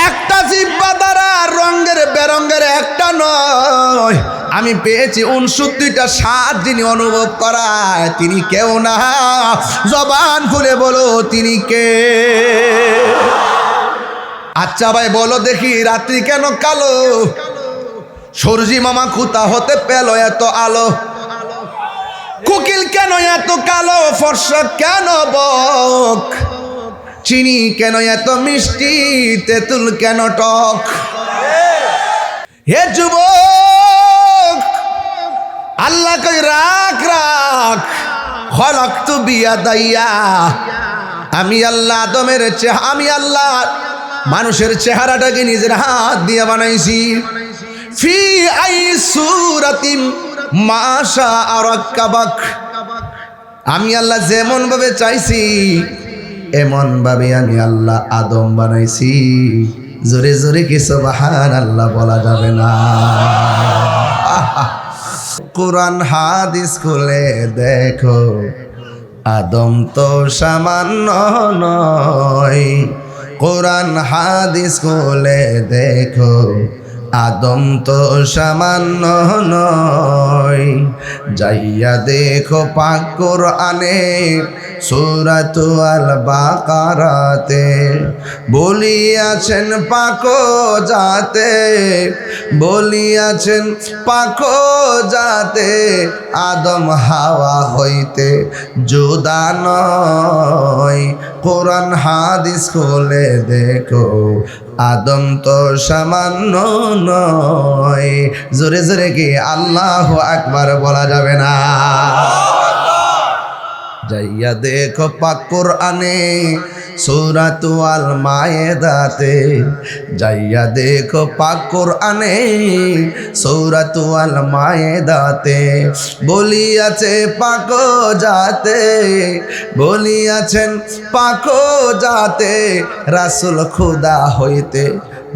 একটা জিহ্বা দ্বারা রঙের বেরঙের একটা নয়, আমি পেয়েছি 69টা স্বাদ যিনি অনুভব করায় তিনি কেউ না। জবান খুলে বলো তিনি কে? আচ্ছা ভাই বলো দেখি, রাত্রি কেন কালো? সূর্যি মামা কোথা হতে পেল এত আলো? কোকিল কেন এত কালো? ফর্সা কেন বক? চিনি কেন এত মিষ্টি? তেঁতুল কেন টক? হে যুবক, আল্লাহ কই রাখ রাখ, খলাকতু বিয়াদাইয়া, আমি আল্লাহ আদমের আমি আল্লাহ মানুষের চেহারাটাকে নিজের হাত দিয়ে বানাইছি। ফি আই সূরাতিম মাশা আরাক্কাবাক, আমি আল্লাহ যেমন ভাবে চাইছি এমন ভাবে আমি আল্লাহ আদম বানাইছি। জোরে জোরে কি সুবহানাল্লাহ বলা যাবে না? কোরআন হাদিস খুলে দেখো, আদম তো সামান্য নয়। কোরআন হাদিস খুলে দেখো, আদম তো সামান্য নয়। যাইয়া দেখো পাক কোরআনে সূরাতু আল বাকারাতে বলিয়াছেন পাকো যাতে, বলিয়াছেন পাকো যাতে আদম হাওয়া হইতে জুদা নয়। কোরআন হাদিস খুলে দেখো, আদম তো সামান্য নয়। জোরে জোরে কি আল্লাহু আকবার বলা যাবে না? যাইয়া দেখো পাক কোরআনে সূরাতু আল মায়েদাতে, যাইয়া দেখো পাক কোরআনে সূরাতু আল মায়েদাতে বলিয়াছে পাকো যাতে, বলিয়াছেন পাকো যাতে রাসূল খুদা হইতে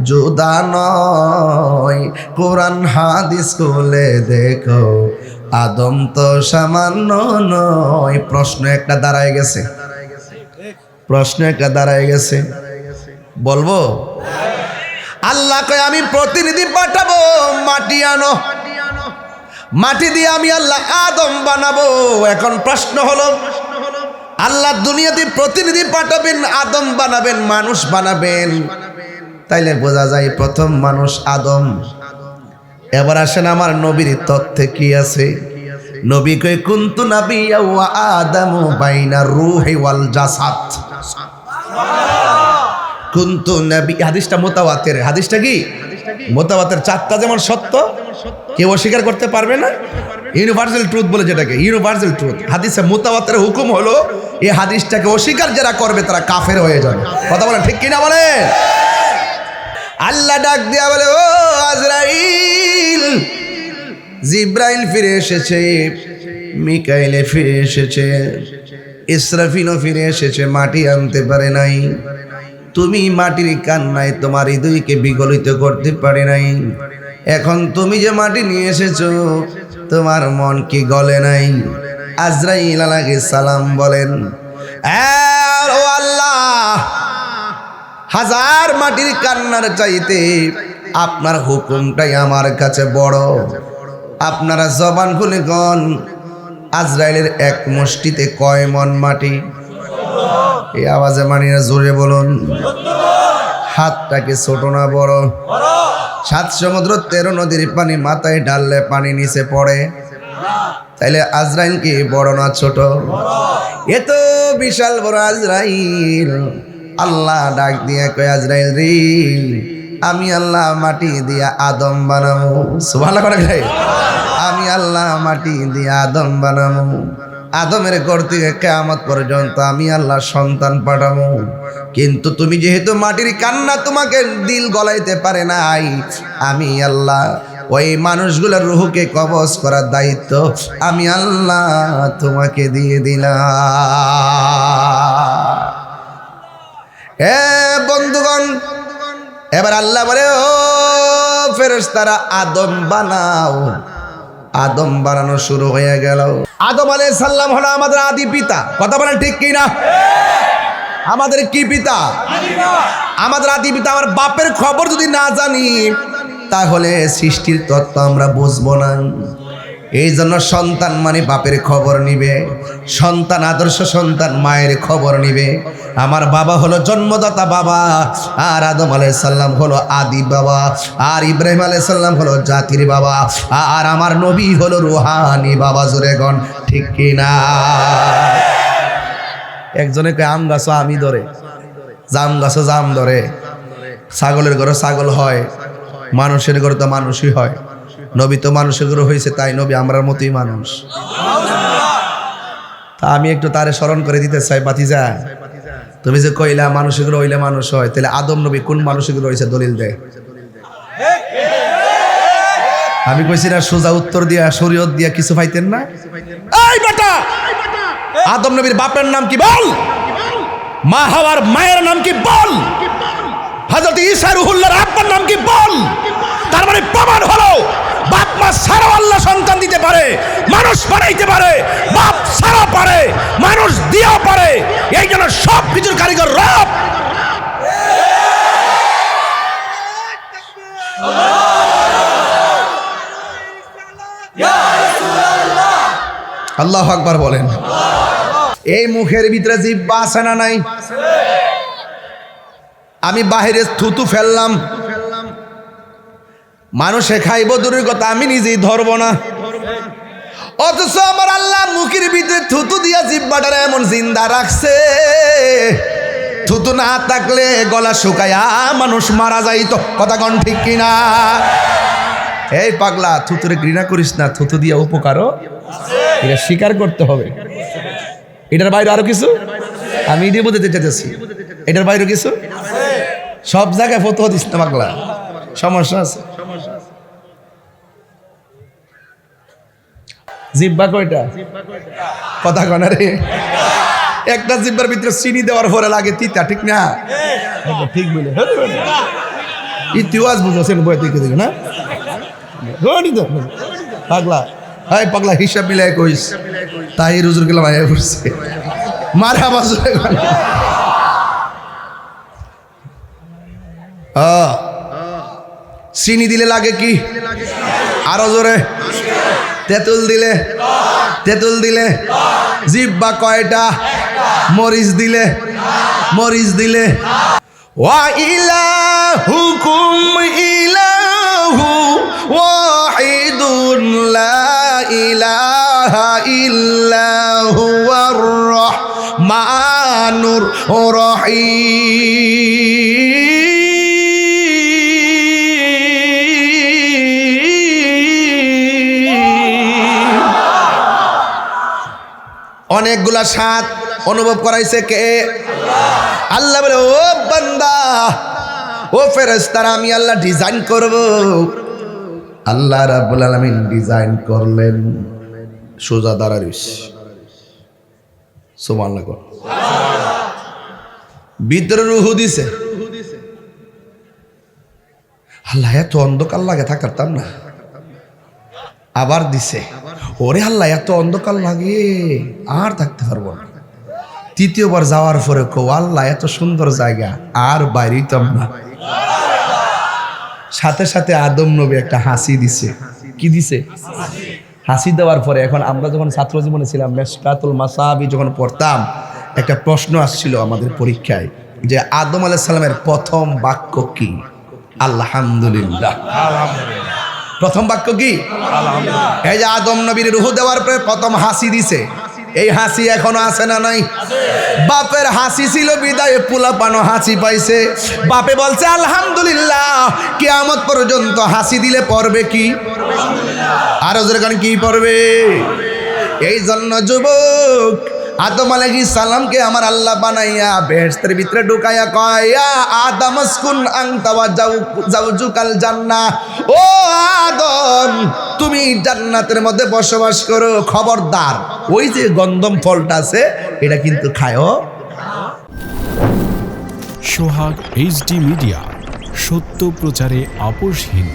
জুদা নয়। কোরআন হাদিস খুলে দেখো, আদম তো সামান্য নয়। প্রশ্ন একটা দাঁড়ায় গেছে, প্রশ্ন একটা দাঁড়ায় গেছে, বলবো? আল্লাহ কয় আমি প্রতিনিধি পাঠাবো, মাটি আনো, মাটি দিয়ে আমি আল্লাহ আদম বানাবো। এখন প্রশ্ন হলো, আল্লাহ দুনিয়াতে প্রতিনিধি পাঠাবেন, আদম বানাবেন, মানুষ বানাবেন, তাইলে বোঝা যায় প্রথম মানুষ আদম। এবার আসেন আমার নবীর তথ্যে কি আছে। নবী কই কুনতু নাবিয়্যা ওয়া আদামু বাইনা রূহি ওয়াল জাসাদ। কুনতু নবী, হাদিসটা মুতাওয়াতির। হাদিসটা কি মুতাওয়াতির? চারটা যেমন সত্য, কেউ অস্বীকার করতে পারবে না। ইউনিভার্সাল ট্রুথ বলে যেটাকে, ইউনিভার্সাল ট্রুথ। হাদিসে মুতাওয়াতির হুকুম হলো এই হাদিসটাকে অস্বীকার যারা করবে তারা কাফের হয়ে যাবে। কথা বলেন ঠিক কিনা বলেন? আল্লাহ ডাক দিয়া বলে, ও আজরাইল, জিব্রাইল ফিরে এসেছে, মিকাইলে ফিরে এসেছে, ইসরাফিলও ফিরে এসেছে, মাটি আনতে পারে নাই। তুমি মাটির কান্নায় তোমার হৃদয়কে বিগলিত করতে পারে নাই। এখন তুমি যে মাটি নিয়ে এসেছো তোমার মন কি গলে নাই? আজরাইল আলাইহিস সালাম বলেন, ও আল্লাহ, হাজার মাটির কান্নার চাইতে আপনার হুকুমটাই আমার কাছে বড়। আপনারা জবান খুলে গন, আজরাইলের এক মুষ্টিতে কয় মন মাটি? এই আওয়াজে মানিনা জোরে বলুন। হাতটাকে ছোট না বড়? 7 সমুদ্র 13 নদীর পানি মাথায় ঢাললে পানি নিচে পড়ে, তাইলে আজরাইল কি বড় না ছোট? এ তো বিশাল বড় আজরাইল। আল্লাহ ডাক দিয়া কয়, আজরাইল রে, আমি আল্লাহ মাটি দিয়া আদম বানাবো। সুবহানাল্লাহ করে গায়, আমি আল্লাহ মাটি দিয়া আদম বানাবো। আদমের ঘর থেকে কিয়ামত পর্যন্ত আমি আল্লাহ সন্তান পাঠাবো। কিন্তু তুমি যেহেতু মাটির কান্না তোমাকে দিল গলাইতে পারে নাই, আমি আল্লাহ ওই মানুষগুলোর রূহকে কবজ করার দায়িত্ব আমি আল্লাহ তোমাকে দিয়ে দিলাম। এ বন্ধুগণ, এবার আল্লাহ বলে, ও ফেরেশতারা আদম বানাও। আদম বানানো শুরু হয়ে গেল। আদম আলাইহিস সালাম হলো আমাদের আদি পিতা। কথা বলেন ঠিক কি না? আমাদের কি পিতা? আমাদের আদি পিতা। আমার বাপের খবর যদি না জানি তাহলে সৃষ্টির তত্ত্ব আমরা বুঝবো না। এই জন্য সন্তান মানে বাপের খবর নিবে, সন্তান আদর্শ সন্তান মায়ের খবর নিবে। আমার বাবা হলো জন্মদাতা বাবা, আর আদম আলাইহিস সালাম হলো আদি বাবা, আর ইব্রাহিম আলাইহিস সালাম হলো জাতির বাবা, আর আমার নবী হলো রুহানি বাবা। জোরে গণ ঠিক কিনা? একজনে কয় আম গাছও আমি ধরে, জাম গাছও জাম ধরে, ছাগলের ঘরে ছাগল হয়, মানুষের ঘরে তো মানুষই হয়। নবী তো মানুষের ঘরে হয়েছে, তাই নবী আমরার মতোই মানুষ। তা আমি একটু তারে স্মরণ করে দিতে চাই, বাতিজা তুমি যে কইলা মানুষের ঘরে হইলে মানুষ হয়, তাহলে আদম নবী কোন মানুষের ঘরে হয়েছে দলিল দেয়। আমি কইছি না সোজা উত্তর দিয়া শরীয়ত দিয়া কিছু পাইতেন না? এই বেটা, আদম নবীর বাপের নাম কি বল? মা হাওয়ার মায়ের নাম কি বল? হযরত ঈসা রুহুল্লাহর আব্বার নাম কি বল? তার মানে প্রমাণ হলো বাপ মা ছাড়াও আল্লাহ সন্তান দিতে পারে, মানুষ বানাইতে পারে, বাপ ছাড়া পারে, মানুষ দিয়েও পারে। এই জন্য সব কিছুর কারিগর রব। আল্লাহু আকবার বলেন। এই মুখের ভিতরে জিহ্বা আছে না নাই? আমি বাহিরে থুতু ফেললাম, মানুষে খাইব দূরের কথা, আমি নিজেই ধরব না। অথচ আমার আল্লাহ মুখের ভিতরে থুতু দিয়া জিহ্বাটারে এমন জিন্দা রাখছে, থুতু না থাকলে গলা শুকায়া মানুষ মারা যাইতো। কথা কোন ঠিক কিনা? এই পাগলা, থুতুরে ঘৃণা করিস না, থুতু দিয়া উপকারও এটা স্বীকার করতে হবে। এটার বাইরে আরো কিছু আমি দিয়ে বলতে চাইতেছি, এটার বাইরে কিছু সব জায়গায় ফতোয়া দিস না পাগলা, সমস্যা আছে। জিহ্বা কয়টা? কথা কনা রে, একটা জিহ্বার ভিতরে চিনি দেওয়ার পরে লাগে তিতা, ঠিক না? ঠিক বলে ইতিহাস বুঝেছেন বই থেকে দেখে না পাগলা। হাই পাগলা, হিসাব মিলাই কইস, তাই রুজুর গেলাম আয়া করছে মারা বাজে। চিনি দিলে লাগে কি? আরো জোরে। তেঁতুল দিলে? তেঁতুল দিলে? জিহ্বা কয়টা? মরিচ দিলে? মরিচ দিলে? ওয়া ইলাহুকুম ইলাহু ওয়াহিদুন লা ইলাহা ইল্লা হুয়ার রহমানুর রহিম। অনেকগুলা স্বাদ অনুভব করাইছে কে? আল্লাহ বলে, ও বান্দা, ও ফেরেশতারা, আমি আল্লাহ ডিজাইন করব। আল্লাহ রাব্বুল আলামিন ডিজাইন করলেন, সোজা দাঁড়াইস, সুবহানাল্লাহ। ভিতরে রুহু দিছে। আল্লাহ এত অন্ধকার লাগে থাকতাম না, আবার দিছে। ওরে আল্লাহ এত অন্ধকার লাগে আর থাকতে পারবো না। তৃতীয়বার যাওয়ার পরে কো আল্লাহ এত সুন্দর জায়গা আর বাইরেইতাম না। সাথে সাথে আদম নবী একটা হাসি দিছে। কি দিছে? হাসি দেওয়ার পরে এখন আমরা যখন ছাত্র জীবনে ছিলাম, মেশকাতুল মাসাবি যখন পড়তাম, একটা প্রশ্ন আসছিল আমাদের পরীক্ষায় যে আদম আলাইহিস সালামের প্রথম বাক্য কি? আলহামদুলিল্লাহ। প্রথম বাক্য কি? এই যে আদম নবীর রূহ দেওয়ার পরে প্রথম হাসি দিছে, এই হাসি এখনো আছে না নাই? বাপের হাসি ছিল বিদায় পোলাপানো হাসি পাইছে। বাপে বলছে আলহামদুলিল্লাহ। কিয়ামত পর্যন্ত হাসি দিলে পড়বে কি? আরো যেরকম কি পড়বে? এই জন্য যুবক, আদম আলাইহিস সালামকে আমার আল্লাহ বানাইয়া বেহেশতের ভিতরে ঢুকাইয়া কয়, ইয়া আদম আসকুন আনতা ওয়া জাওজুকাল জান্নাহ। ও আদম, তুমি জান্নাতের মধ্যে বসবাস করো। খবরদার, ওই যে গন্ধম ফলটা আছে এটা কিন্তু খায়ও। সোহাগ এইচডি মিডিয়া, সত্য প্রচারে আপোষহীন।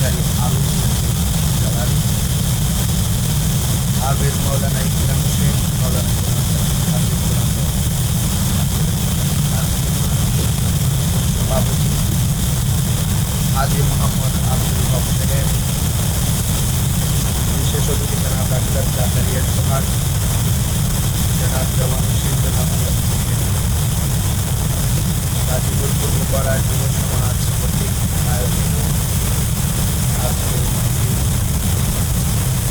কারি আলম জালাল, আবেদ মাওলানা ইকরাম হোসেন, মাওলানা ইকরাম সভাপতি হাজী মোহাম্মদ আব্দুল হক সাহেব, বিশেষ অতিথি জনাব ডাক্তার জাকারিয়া সোহাগ, জনাব জওয়ান হোসেন, জনাব গাজীপুর পূর্বপাড়া যুব সমাজ কর্তৃক আয়োজিত আজকের মাহফিল।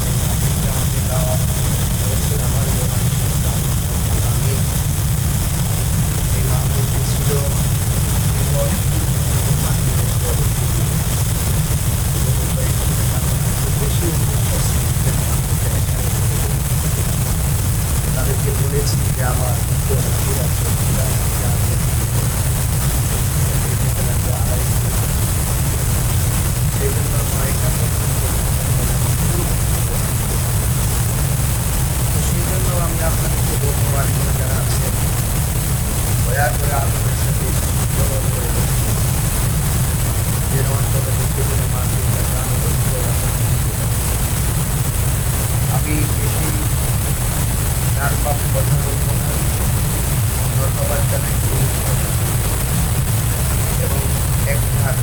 এই মাহফিলটা আমাকে দেওয়া হয়েছে আমার আমি এই মাহফিলটি ছিল তাদেরকে বলেছি যে আমার সেই জন্য সেই জন্য আমি আপনাদেরকে বলবো বাড়িগুলো যারা আছেন দয়া করে আলোকের সাথে গ্রহণ করে যে অন্তত দেখতে গেলে আমি বেশি নারবাব কথা বলবো না, ধন্যবাদ জানাই এবং এক ধার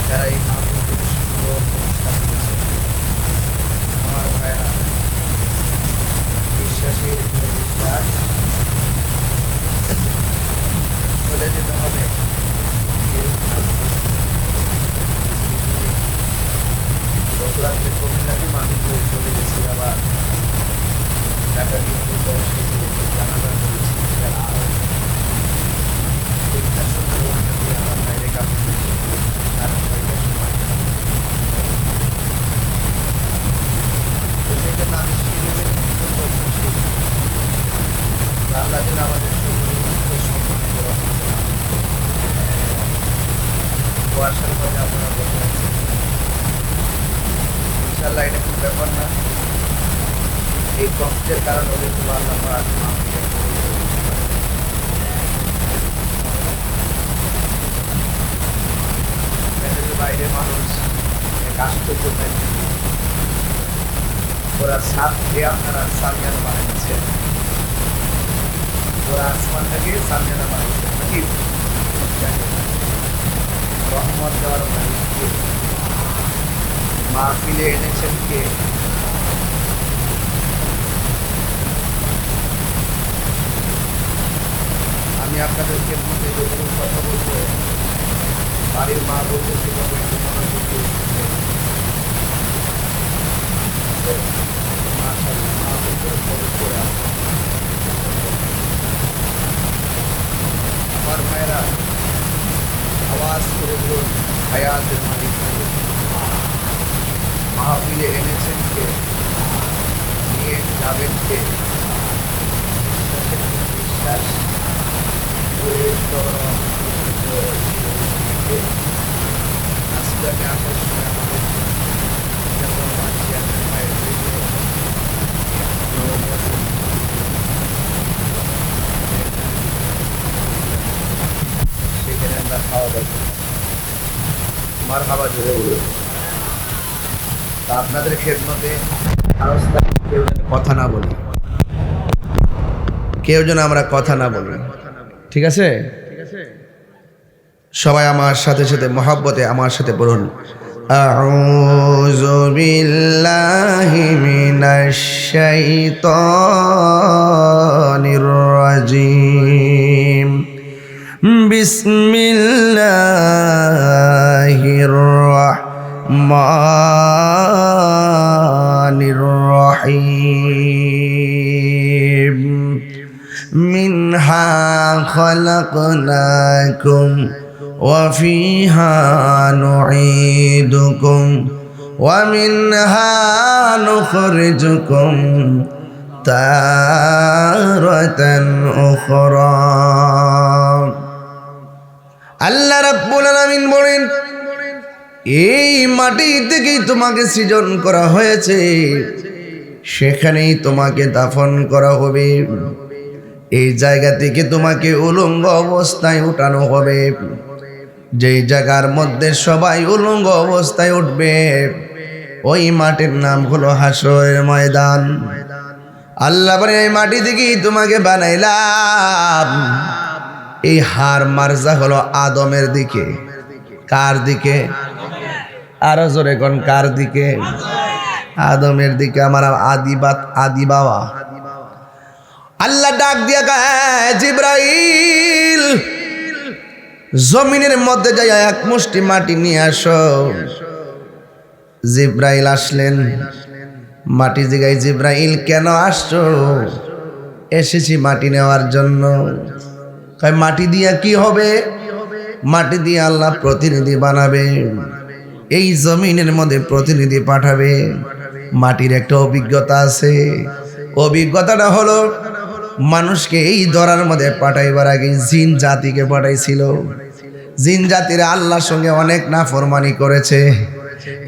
যারা এই মাহফিলকে সুন্দর অনুষ্ঠান করেছে আমার ভাইরা বিশ্বাসের বিশ্বাস চলে যেতে হবে। গত রাত্রে কুমিল্লাকে মাটি করে চলে গেছি, আবার ঢাকা জানাজা করেছি। যারা আরো পরীক্ষার সময় দিয়ে আমার বাইরে কাপড় তারা সবাইকে সময় তো সেই জন্য আমি আল্লাহ যেন আমাদের সম্মান করা কুয়াশার পরে আপনারা বসে আছেন, ইনশাল্লাহ এটা কোনো ব্যাপার না। এই কষ্টের কারণ হলে তোমার আল্লাহ বাইরে মানুষ এক আশ্চর্য পাইছে, ওরা সাত দিয়ে আপনারা সামিয়ানা বানাইছে, ওরা আসমানটাকে সামিয়ানা বানাইছে নাকি রহমত দেওয়ার মালিককে মাহফিলে এনেছেন কে? আমি আপনাদেরকে মধ্যে যতটুকু কথা বলবো বাড়ির মা বলতে সেভাবে একটু মনোযোগ দিয়ে শুনবেন। মা বলতে খরচ করে আমার ভাইয়েরা আওয়াজ করে বলুন হায়াতের মালিক মাহফিলে এনেছেন কে, নিয়ে যাবেন কে? বিশ্বাস করে আজকে আমি আসার সময় আমাদের সেখানে আমরা খাওয়া দাওয়া মার খাবার জোরে বলুন। তা আপনাদের খেদমতে কেউ যেন কথা না বলি, কেউ যেন আমরা কথা না বলি, ঠিক আছে? সবাই আমার সাথে সাথে মহব্বতে আমার সাথে বলুন আউযু বিল্লাহি মিনাশ শাইতানির রাজিম বিসমিল্লাহির রাহমানির রহিম মিনহা খালাকনাকুম وفيها نعيدكم ومنها نخرجكم تارة أخرى আল্লাহ রাব্বুল আলামিন বলেন এই মাটি থেকেই তোমাকে সৃজন করা হয়েছে, সেখানেই তোমাকে দাফন করা হবে, এই জায়গা থেকে তোমাকে উলঙ্গ অবস্থায় উঠানো হবে। যেই জায়গার মধ্যে সবাই উলঙ্গ অবস্থায় উঠবে ওই মাটির নাম হলো হাসরের ময়দান। আল্লাহ বলে এই মাটি থেকেই তোমাকে বানাইলাম। এই হার মার্জা হলো আদমের দিকে। কার দিকে? আরো জোরে কোন কার দিকে? আদমের দিকে। আমার আদি বাবা। আল্লাহ ডাক দিয়া কয় জিবরাইল জমিনের মধ্যে যাই এক মুষ্টি মাটি নিয়ে আসো। জিবরাইল আসলেন। মাটি জিগাই জিবরাইল কেন আসছো? এসেছি মাটি নেওয়ার জন্য। কয় মাটি দিয়া কি হবে? মাটি দিয়ে আল্লাহ প্রতিনিধি বানাবে, এই জমিনের মধ্যে প্রতিনিধি পাঠাবে। মাটির একটা অভিজ্ঞতা আছে। অভিজ্ঞতাটা হলো মানুষকে এই ধরার মধ্যে পাঠাইবার আগে জিন জাতিকে পাঠাইছিল। জিন জাতিরা আল্লাহর সঙ্গে অনেক নাফরমানি করেছে।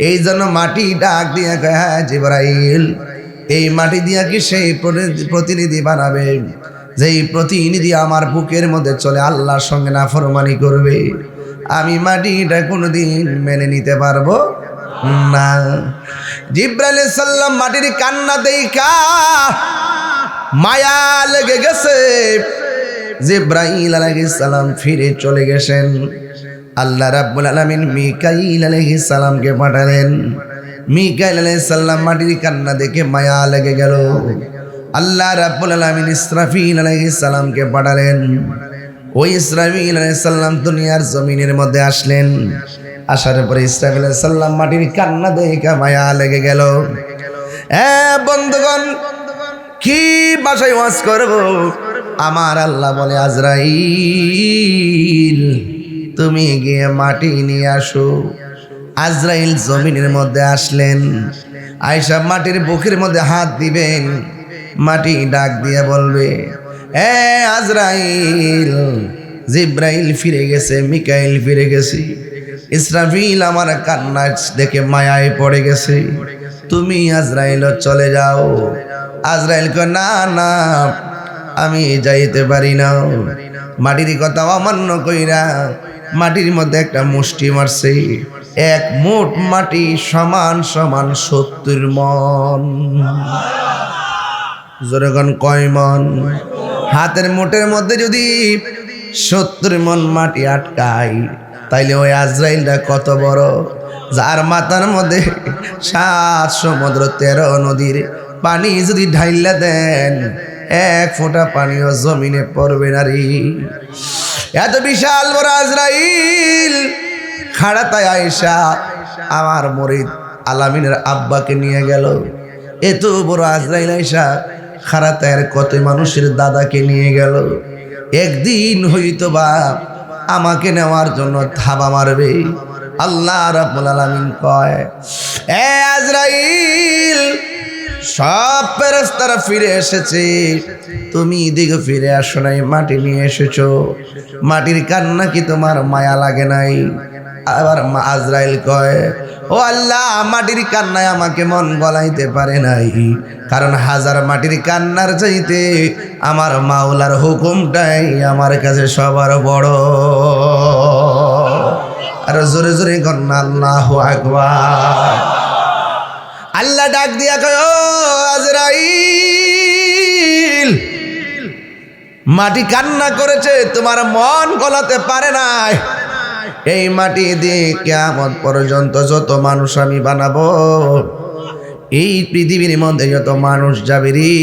এই জন্য মাটি ডাক দিয়ে কয় হ্যাঁ জিবরাইল এই মাটি দিয়া কি সেই প্রতিনিধি বানাবে যেই প্রতিনিধি আমার বুকের মধ্যে চলে আল্লাহর সঙ্গে নাফরমানি করবে। আমি মাটিটা কোনোদিন মেনে নিতে পারবো না। জিবরাইল আলাইহিস সালাম মাটির কান্না দেইখা মায়া লেগে গেছে। জিবরাইল আলাইহিস সালাম ফিরে চলে গেছেন। আল্লাহ রাব্বুল আলামিন মিকাইল আলাইহিস সালামকে পাঠালেন। মিকাইল আলাইহিস সালাম মাটির কান্না দেখে মায়া লেগে গেল। আল্লাহ রাব্বুল আলামিন ইসরাফিল আলাইহিস সালামকে পাঠালেন। ওই ইসরাফিল আলাইহিস সালাম দুনিয়ার জমিনের মধ্যে আসলেন। আসার পরে ইসরাফিল আলাইহিস সালাম মাটির কান্না দেখে মায়া লেগে গেল। বন্ধুগণ কি ভাষায় ওয়াজ করব? আমার আল্লাহ বলে আজরাইল তুমি গিয়ে মাটি নিয়ে আসো। আজরাইল জমিনের মধ্যে আসলেন। আয়েশা মাটির বুকের মধ্যে হাত দিবেন। মাটি ডাক দিয়ে বলবে আজরাইল জিবরাইল ফিরে গেছে, মিকাইল ফিরে গেছে, ইসরাফিল আমার কান্না দেখে মায়ায় পড়ে গেছে, তুমি আজরাইল চলে যাও। আজরাইল কয় না না আমি যাইতে পারি না। মাটির কথা অমান্য কইরা মাটির মধ্যে একটা মুষ্টি মারছে। এক মুঠ মাটি সমান সমান 70 মন। জোরেগণ কয় মন? হাতের মুঠের মধ্যে যদি 70 মন মাটি আটকায় তাইলে ওই আজরাইলটা কত বড়, যার মাথার মধ্যে 7 সমুদ্র 13 নদীর পানি যদি ঢাইলা দেন 1 ফোঁটা পানিও জমিনে পড়বে না রে। এত বিশাল বড় আজরাইল খাড়াতায় আয়েশা আমার মুরিদ আলামিনের আব্বাকে নিয়ে গেল। এত বড় আজরাইল আয়েশা খাড়াতায়ের কত মানুষের দাদাকে নিয়ে গেল। একদিন হইতো বা আমাকে নেওয়ার জন্য থাবা মারবে। আল্লাহ রাব্বুল আলামিন কয় আজরাইল সব ফেরেশতারা ফিরে এসেছে, তুমি দিকে ফিরে আসো নাই, মাটি নিয়ে এসেছো। মাটির কান্না কি তোমার মায়া লাগে নাই? আবার আজরাইল কয় ও আল্লাহ মাটির কান্নায় আমাকে মন গলাইতে পারে নাই, কারণ হাজার মাটির কান্নার চাইতে আমার মাওলার হুকুমটাই আমার কাছে সবার বড়। আর জোরে জোরে কন্যা আল্লাহু আকবার। আল্লাহ ডাক দিয়া কয় ও আজরাইল মাটি কান্না করেছে, তোমার মন গলাতে পারে নাই। এই মাটি দিয়ে কিয়ামত পর্যন্ত যত মানুষ আমি বানাবো, এই পৃথিবীর মধ্যে যত মানুষ যাবে রে,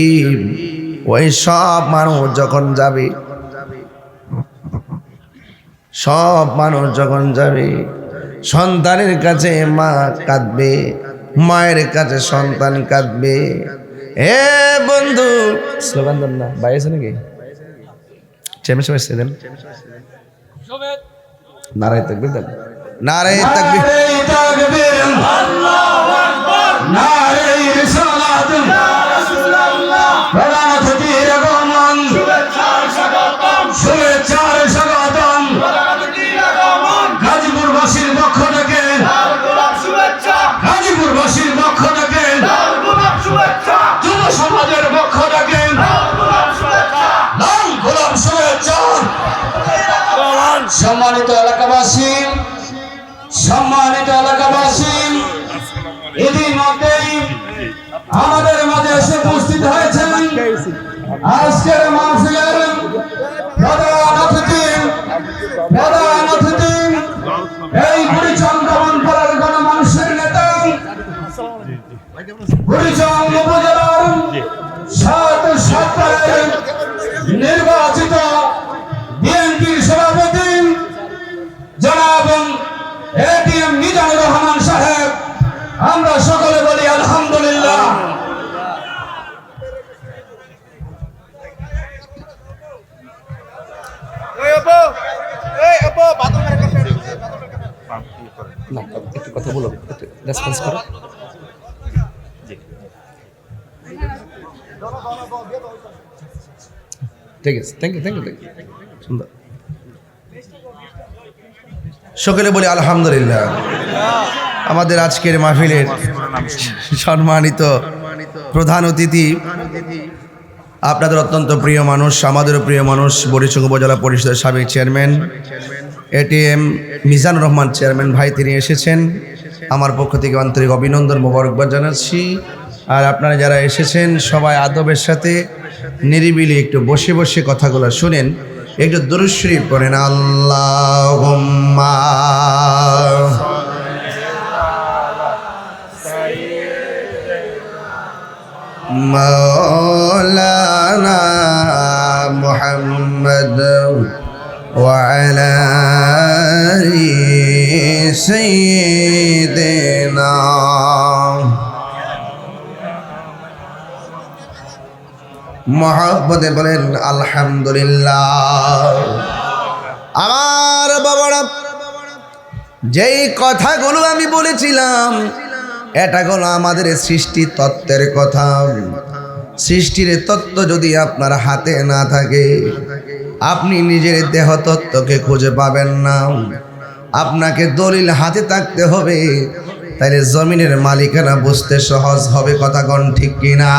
ওই সব মানুষ যখন যাবে, সব মানুষ যখন যাবে, সন্তানের কাছে মা কাঁদবে, মায়ের কাছে সন্তান কাঁদবে। এ বন্ধু স্লোগান দেন না, ভাই আছে নাকি? চেমে চেমে দেন, নারায়ে তাকবীর দেন, নারায়ে তাকবীর, আল্লাহু আকবার, নারায়ে রিসালাত, ইয়া রাসূলুল্লাহ, প্রধান অতিথির আগমন, শুভেচ্ছার স্বাগতম, শুভেচ্ছার স্বাগতম, প্রধান অতিথির আগমন, গাজীপুরবাসীর পক্ষ থেকে লাল গোলাপ শুভেচ্ছা, গাজীপুরবাসীর পক্ষ থেকে লাল গোলাপ শুভেচ্ছা, যুব সমাজের পক্ষ থেকে লাল গোলাপ শুভেচ্ছা, লাল গোলাপ শুভেচ্ছা। সম্মানিত এলাকাবাসী, আমাদের মাঝে এসে উপস্থিত হয়েছেন আজকের মাহফিলের প্রধান অতিথি এই বুড়িচন্দ্র অঞ্চলের গণমানুষের নেতা বুড়িচন্দ্র উপজেলার 7 সপ্তাহের নির্বাচিত বিএনপির সভাপতি জনাব এটিএম মিজানুর রহমান সাহেব, আমরা সকলে বলি আলহামদুলিল্লাহ। কথা বলো, রেসপন্স করো। ঠিক আছে, থ্যাংক ইউ সুন্দর। সকলে বলি আলহামদুলিল্লাহ। আমাদের আজকের মাহফিলের সম্মানিত প্রধান অতিথি, আপনাদের অত্যন্ত প্রিয় মানুষ, আমাদেরও প্রিয় মানুষ, বরিশাল উপজেলা পরিষদের সাবেক chairman ATM Mizanur Rahman chairman ভাই, তিনি এসেছেন। আমার পক্ষ থেকে আন্তরিক অভিনন্দন, মোবারকবাদ জানাচ্ছি। আর আপনারা যারা এসেছেন সবাই আদবের সাথে নিরিবিলি একটু বসে বসে কথাগুলো শুনেন, একটু দুরূদ শরীফ পড়েন। আল্লাহুম্মা মাওলানা মুহাম্মদ ওয়া আলা আলি সাইয়্যিদিনা। মহব্বতে বলেন আলহামদুলিল্লাহ। আমার বাবারা, যেই কথাগুলো আমি বলেছিলাম এটা হলো আমাদের সৃষ্টি তত্ত্বের কথা। সৃষ্টির তত্ত্ব যদি আপনার হাতে না থাকে, আপনি নিজের দেহ তত্ত্বকে খুঁজে পাবেন না। আপনাকে দলিল হাতে থাকতে হবে, তাইলে জমিনের মালিকানা বুঝতে সহজ হবে। কথা কোন ঠিক কিনা?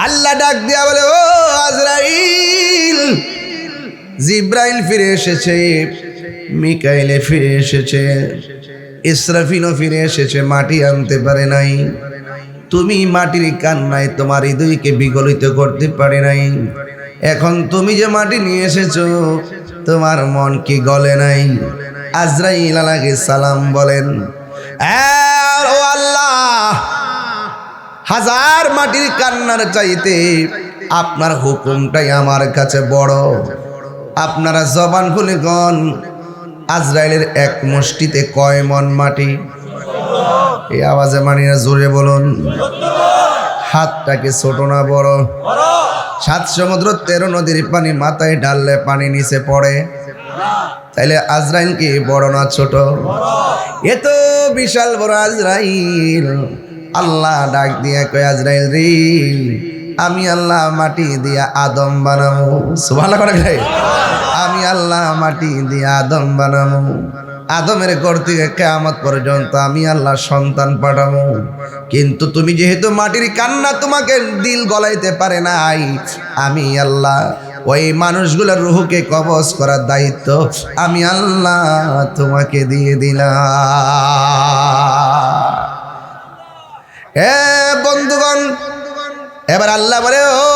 আল্লাহ ডাক দিয়া বলে, ও আজরাইল। জিব্রাইল ফিরে এসেছে, মিকাইলে ফিরে এসেছে, ইসরাফিলও ফিরে এসেছে, মাটি আনতে পারে নাই। তুমি মাটির কান্নায় তোমার হৃদয়কে বিগলিত করতে পারে নাই। এখন তুমি যে মাটি নিয়ে এসেছো, তোমার মন কি গলে নাই? আজরাইল আলাইহিস সালাম বলেন, ও আল্লাহ, হাজার মাটির কান্নার চাইতে আপনার হুকুমটাই আমার কাছে বড়। আপনারা জবান খুলে গন, আজরাইলের এক মুষ্টিতে কয় মন মাটি? এই আওয়াজে মানিনা জোরে বলুন। হাতটাকে ছোট না বড়? 7 সমুদ্র 13 নদীর পানি মাথায় ঢাললে পানি নিচে পড়ে, তাইলে আজরাইল কি বড় না ছোট? এত বিশাল বড় আজরাইল। আল্লাহ ডাক দিয়া কয়, আজরাইল রে, আমি আল্লাহ মাটি দিয়া আদম বানাবো। সুবহানাল্লাহ করে গায়, আমি আল্লাহ মাটি দিয়া আদম বানাবো। আদমের ঘর থেকে কিয়ামত পর্যন্ত আমি আল্লাহ সন্তান পাঠাবো। কিন্তু তুমি যেহেতু মাটির কান্না তোমাকে দিল গলাইতে পারে নাই, আমি আল্লাহ ওই মানুষগুলোর রূহকে কবজ করার দায়িত্ব আমি আল্লাহ তোমাকে দিয়ে দিলাম। হে বন্ধুগণ, এবার আল্লাহ বলে, ও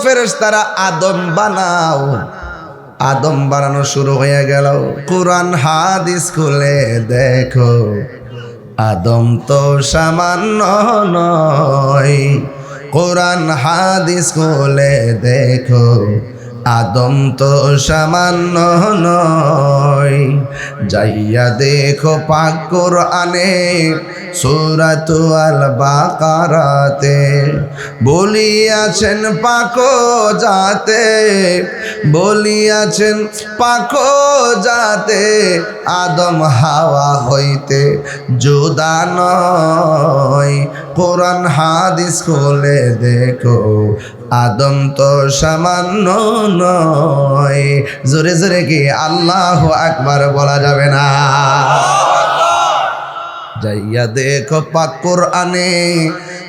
ফেরেশতারা আদম বানাও। আদম বানানো শুরু হয়ে গেল। কোরআন হাদিস খুলে দেখো, আদম তো সামান্য নয়। কোরআন হাদিস খুলে দেখো, আদম তো সামান্য নয়। যাইয়া দেখো পাক কোরআনে সূরাতু আল বাকারাতে বলিয়াছেন পাকো যাতে, বলিয়াছেন পাকো যাতে আদম হাওয়া হইতে জুদা নয়। কোরআন হাদিস খুলে দেখো, আদম তো সামান্য নয়। জোরে জোরে কি আল্লাহু আকবার বলা যাবে না? যাইয়া দেখো পাক কোরআনে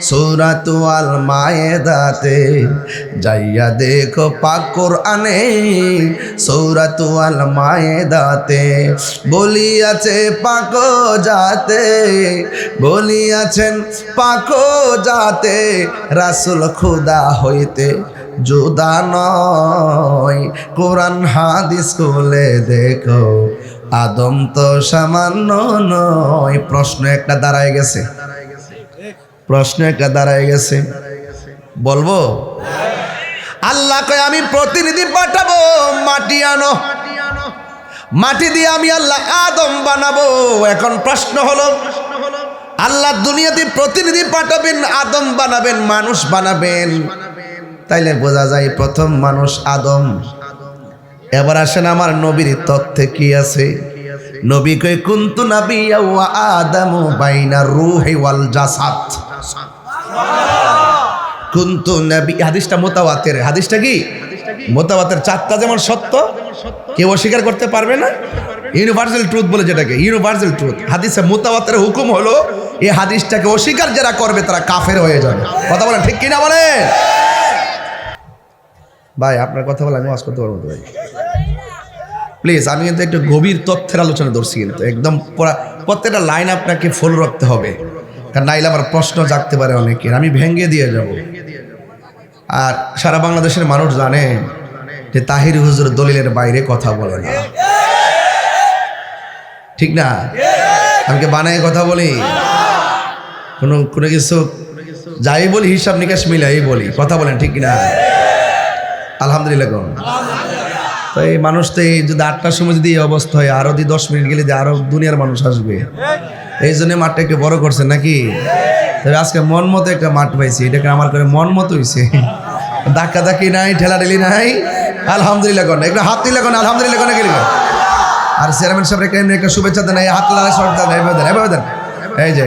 সূরাত আল মায়েদাতে যাইয়া দেখো পাক কোরআনে সূরাত আল মায়েদাতে বলিয়াছে পাক জাতে বলিয়াছেন পাক জাতে রাসূল খোদা হইতে জুদা নয়। কোরআন হাদিস খুলে দেখো আদম তো সামান্য নয়। প্রশ্ন একটা দাঁড়ায় গেছে, প্রশ্ন একটা দাঁড়ায় গেছে, বলবো? আল্লাহ কয় আমি প্রতিনিধি পাঠাবো, মাটি আনো, মাটি দিয়ে আমি আল্লাহ আদম বানাবো। এখন প্রশ্ন হলো আল্লাহ দুনিয়াতে প্রতিনিধি পাঠাবেন, আদম বানাবেন, মানুষ বানাবেন, তাইলে বোঝা যায় প্রথম মানুষ আদম। এবার আসেন আমার নবীর তথ্যে কি আছে। নবী কই কুনতু নাবিয়্যা ওয়া আদামু বাইনা রূহি ওয়াল জাসাদ। কুনতু নবী, হাদিসটা মুতাওয়াতির। হাদিসটা কি মুতাওয়াতির? চারটা যেমন সত্য, কেউ অস্বীকার করতে পারবে না। ইউনিভার্সাল ট্রুথ বলে যেটাকে, ইউনিভার্সাল ট্রুথ। হাদিসে মুতাওয়াতির হুকুম হলো এই হাদিসটাকে অস্বীকার যারা করবে তারা কাফের হয়ে যাবে। কথা বলেন ঠিক কিনা বলেন? ভাই আপনার কথা বলে আমি ওয়াজ করতে পারবো তো ভাই? প্লিজ, আমি কিন্তু একটু গভীর তথ্যের আলোচনা ধরছি, কিন্তু একদম প্রত্যেকটা লাইন আপনাকে ফলো রাখতে হবে, কারণ নাইলে আমার প্রশ্ন জাগতে পারে অনেকের, আমি ভেঙে দিয়ে যাব। আর সারা বাংলাদেশের মানুষ জানে যে তাহির হুজুর দলিলের বাইরে কথা বলে না, ঠিক না? আমি কি বানায় কথা বলি? কোনো কিছু যাই বলি হিসাব নিকাশ মিলাই বলি, কথা বলেন ঠিক না? আলহামদুলিল্লাহ। তো এই মানুষ তো এই যদি 8টার সময় যদি এই অবস্থা হয়, আরো 10 মিনিট গেলে আরো দুনিয়ার মানুষ আসবে। এই জন্য মাঠটা একটু বড় করছে নাকি? তবে আজকে মন মতো একটা মাঠ পাইছি, এটাকে আমার করে মন মতো হয়েছে, ধাক্কা ধাক্কি নাই, ঠেলাঠেলি নাই। আলহামদুলিল্লাহ কোন একটা হাত দিলে কোন আলহামদুলিল্লাহ কোন গেলে। আর চেয়ারম্যান সাহেব একটা শুভেচ্ছা দেন, এই হাত লাগা শর্ট দেন, এভাবে দেন, এই যে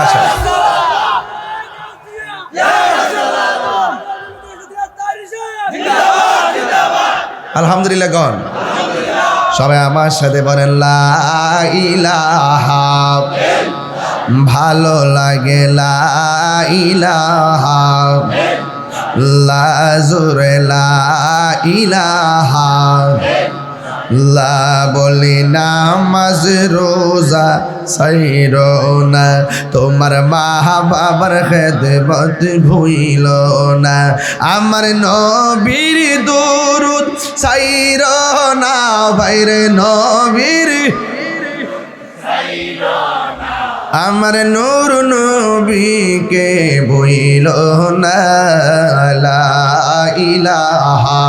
আচ্ছা। আলহামদুলিল্লাহ গণ সবাই আমার সাথে বলেন লা ইলাহা, ভালো লাগে লা ইলাহা, লা জোরে লা ইলাহা, লা বলি নামাজ রোজা সাইরো না, তোমার মা বাবার খেদমত ভুইল না, আমার নবীর দুরুদ সাইরো না, ভাইরে নবীর আমার নূর নবীকে ভুইল না, লা ইলাহা,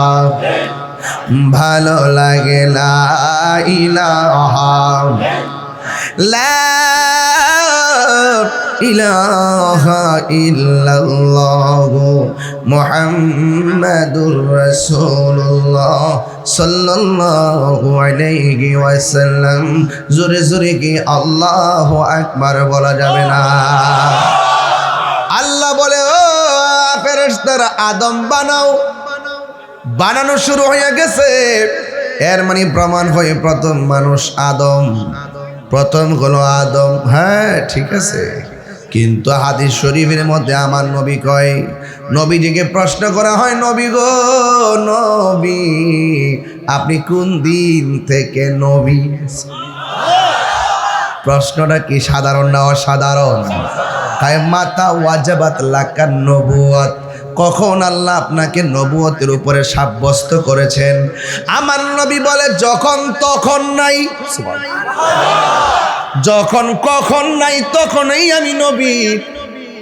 ভালো লাগে লা ইলাহা, লা ইলাহা ইল্লাল্লাহু মুহাম্মাদুর রাসূলুল্লাহ সাল্লাল্লাহু আলাইহি ওয়াসাল্লাম। জোরে জোরে কি আল্লাহু আকবার বলা যাবে না? আল্লাহ বলে ও ফেরেশতারা আদম বানাও, বানানো শুরু হয়ে গেছে। এর মানে প্রমাণ হয়ে প্রথম মানুষ আদম, প্রথম হলো আদম। হ্যাঁ ঠিক আছে, কিন্তু হাদিস শরীফের মধ্যে আমার নবী কয়, নবীজিকে প্রশ্ন করা হয়, নবী গো নবী আপনি কোন দিন থেকে নবী? প্রশ্নটা কি সাধারণ না অসাধারণ? কায় মাতা ওয়াজাবাত লাকান নবুয়ত, কখন আল্লাহ আপনাকে নবুয়তের উপরে সাব্যস্ত করেছেন? আমার নবী বলে যখন তখন নাই, যখন কখন নাই তখনই আমি নবী।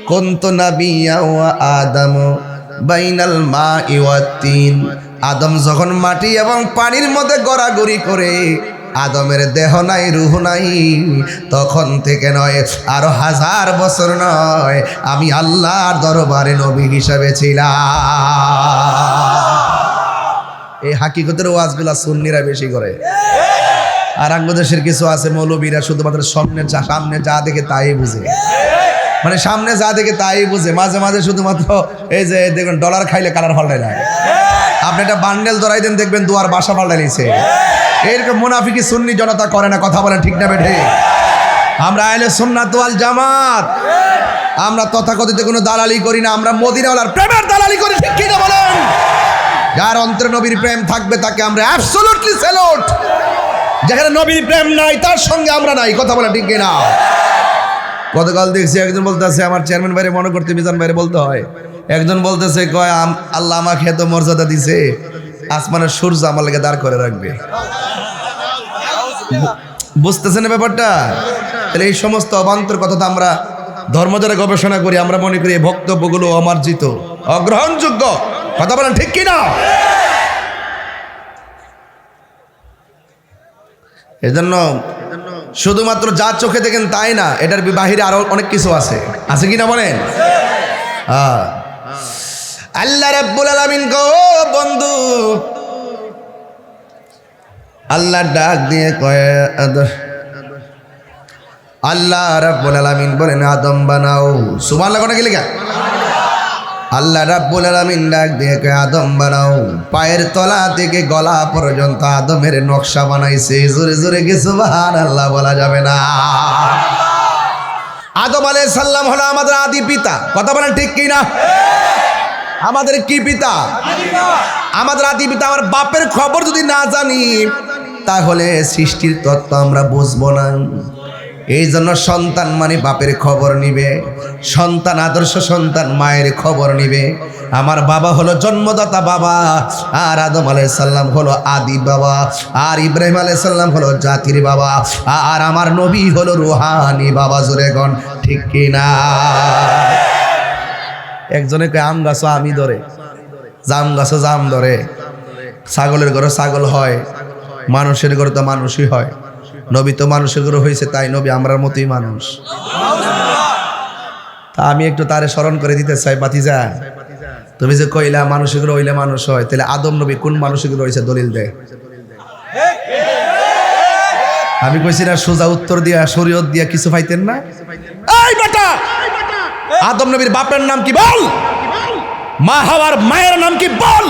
কুনতু নাবিয়্যা ওয়া আদম বাইনাল মা'i ওয়াত তিন, আদম যখন মাটি এবং পানির মধ্যে গড়াগড়ি করে, আদমের দেহ নাই রূহ নাই, তখন থেকে নয়, আরো 1000 বছর নয়, আমি আল্লাহর দরবারে নবী হিসাবে ছিলাম। এই হাকিকতের ওয়াজগুলা সুন্নিরা বেশি করে, আর বাংলাদেশের কিছু আছে মৌলবীরা শুধুমাত্র সামনে যা দেখে তাই বুঝে, মানে সামনে যা দেখে তাই বুঝে। মাঝে মাঝে শুধুমাত্র এই যে দেখবেন ডলার খাইলে কালার পাল্টায় না, আপনি একটা বান্ডেল ধরাই দেন দেখবেন দুয়ার বাসা পাল্টাই নিছে। এরকম মুনাফিকি সুন্নি জনতা করে না, কথা বলেন ঠিক না বেঠে? আমরা আহলে সুন্নাত ওয়াল জামাত। আমরা তথাকথিত কোনো দালালি করি না, আমরা মদিনাওয়ালার প্রেমের দালালি করি, ঠিক কি না বলেন? যার অন্তরে নবীর প্রেম থাকবে তাকে আমরা অ্যাবসলিউটলি স্যালুট। যেখানে নবীর প্রেম নাই তার সঙ্গে আমরা নাই, কথা বলা ঠিক কিনা? গতকাল দেখছি একজন বলতেছে, আমার চেয়ারম্যান বাইরে মনে করতে মিজান বাইরে বলতে হয়, একজন বলতেছে কয় আল্লাহ আমাকে এত মর্যাদা দিছে, আসমানের সূর্য আমার লেগে দাঁড় করে রাখবে। বুঝতেছেন ব্যাপারটা? তাহলে এই সমস্ত অবান্তর কথা তো আমরা ধর্ম যারা গবেষণা করি আমরা মনে করি এই বক্তব্যগুলো অমার্জিত, অগ্রহণযোগ্য, কথা বলেন ঠিক কিনা? এজন্য শুধুমাত্র যা চোখে দেখেন তাই না, এটার বাহিরে আরো অনেক কিছু আছে, আছে কিনা বলেন? আল্লাহ রাব্বুল আলামিন গো বন্ধু, আল্লাহ ডাক দিয়ে কয়, আল্লাহ রাব্বুল আলামিন বলেন আদম বানাও। সুবহানাল্লাহ কোন গেলে গা? আল্লাহ রাব্বুল আলামিন ডাক দিয়ে কয় আদম বানাও। পায়ের তলা থেকে গলা পর্যন্ত আদমের নকশা বানাইছে। জোরে জোরে কি সুবহানাল্লাহ বলা যাবে না? আদম আলাইহিস সালাম হলো আমাদের আদি পিতা, কথা বলেন ঠিক কি না? আমাদের কি পিতা? আমাদের আদি পিতা। আমার বাপের খবর যদি না জানি তাহলে সৃষ্টির তত্ত্ব আমরা বুঝবো না। এই জন্য সন্তান মানে বাপের খবর নিবে, সন্তান আদর্শ সন্তান মায়ের খবর নিবে। আমার বাবা হলো জন্মদাতা বাবা, আর আদম আলাইহিস সালাম হলো আদি বাবা, আর ইব্রাহিম আলাইহিস সালাম হলো জাতির বাবা, আর আমার নবী হলো রুহানি বাবা। জোরে গণ ঠিক কিনা? একজনে কয় আম গাছও আমি ধরে, জাম গাছও জাম ধরে, ছাগলের ঘরে ছাগল হয়, মানুষের ঘরে তো মানুষই হয়। নবী তো মানুষের ঘরে হয়েছে, তাই নবী আমরার মতোই মানুষ। তা আমি একটু তারে স্মরণ করে দিতে চাই, বাতিজা তুমি যে কইলা মানুষের ঘরে হইলে মানুষ হয়, তাহলে আদম নবী কোন মানুষের ঘরে হয়েছে দলিল দে। আমি কইছি না সোজা উত্তর দিয়া শরীয়ত দিয়া কিছু পাইতেন না? এই বেটা, আদম নবীর বাপের নাম কি বল? মা হাওয়ার মায়ের নাম কি বল?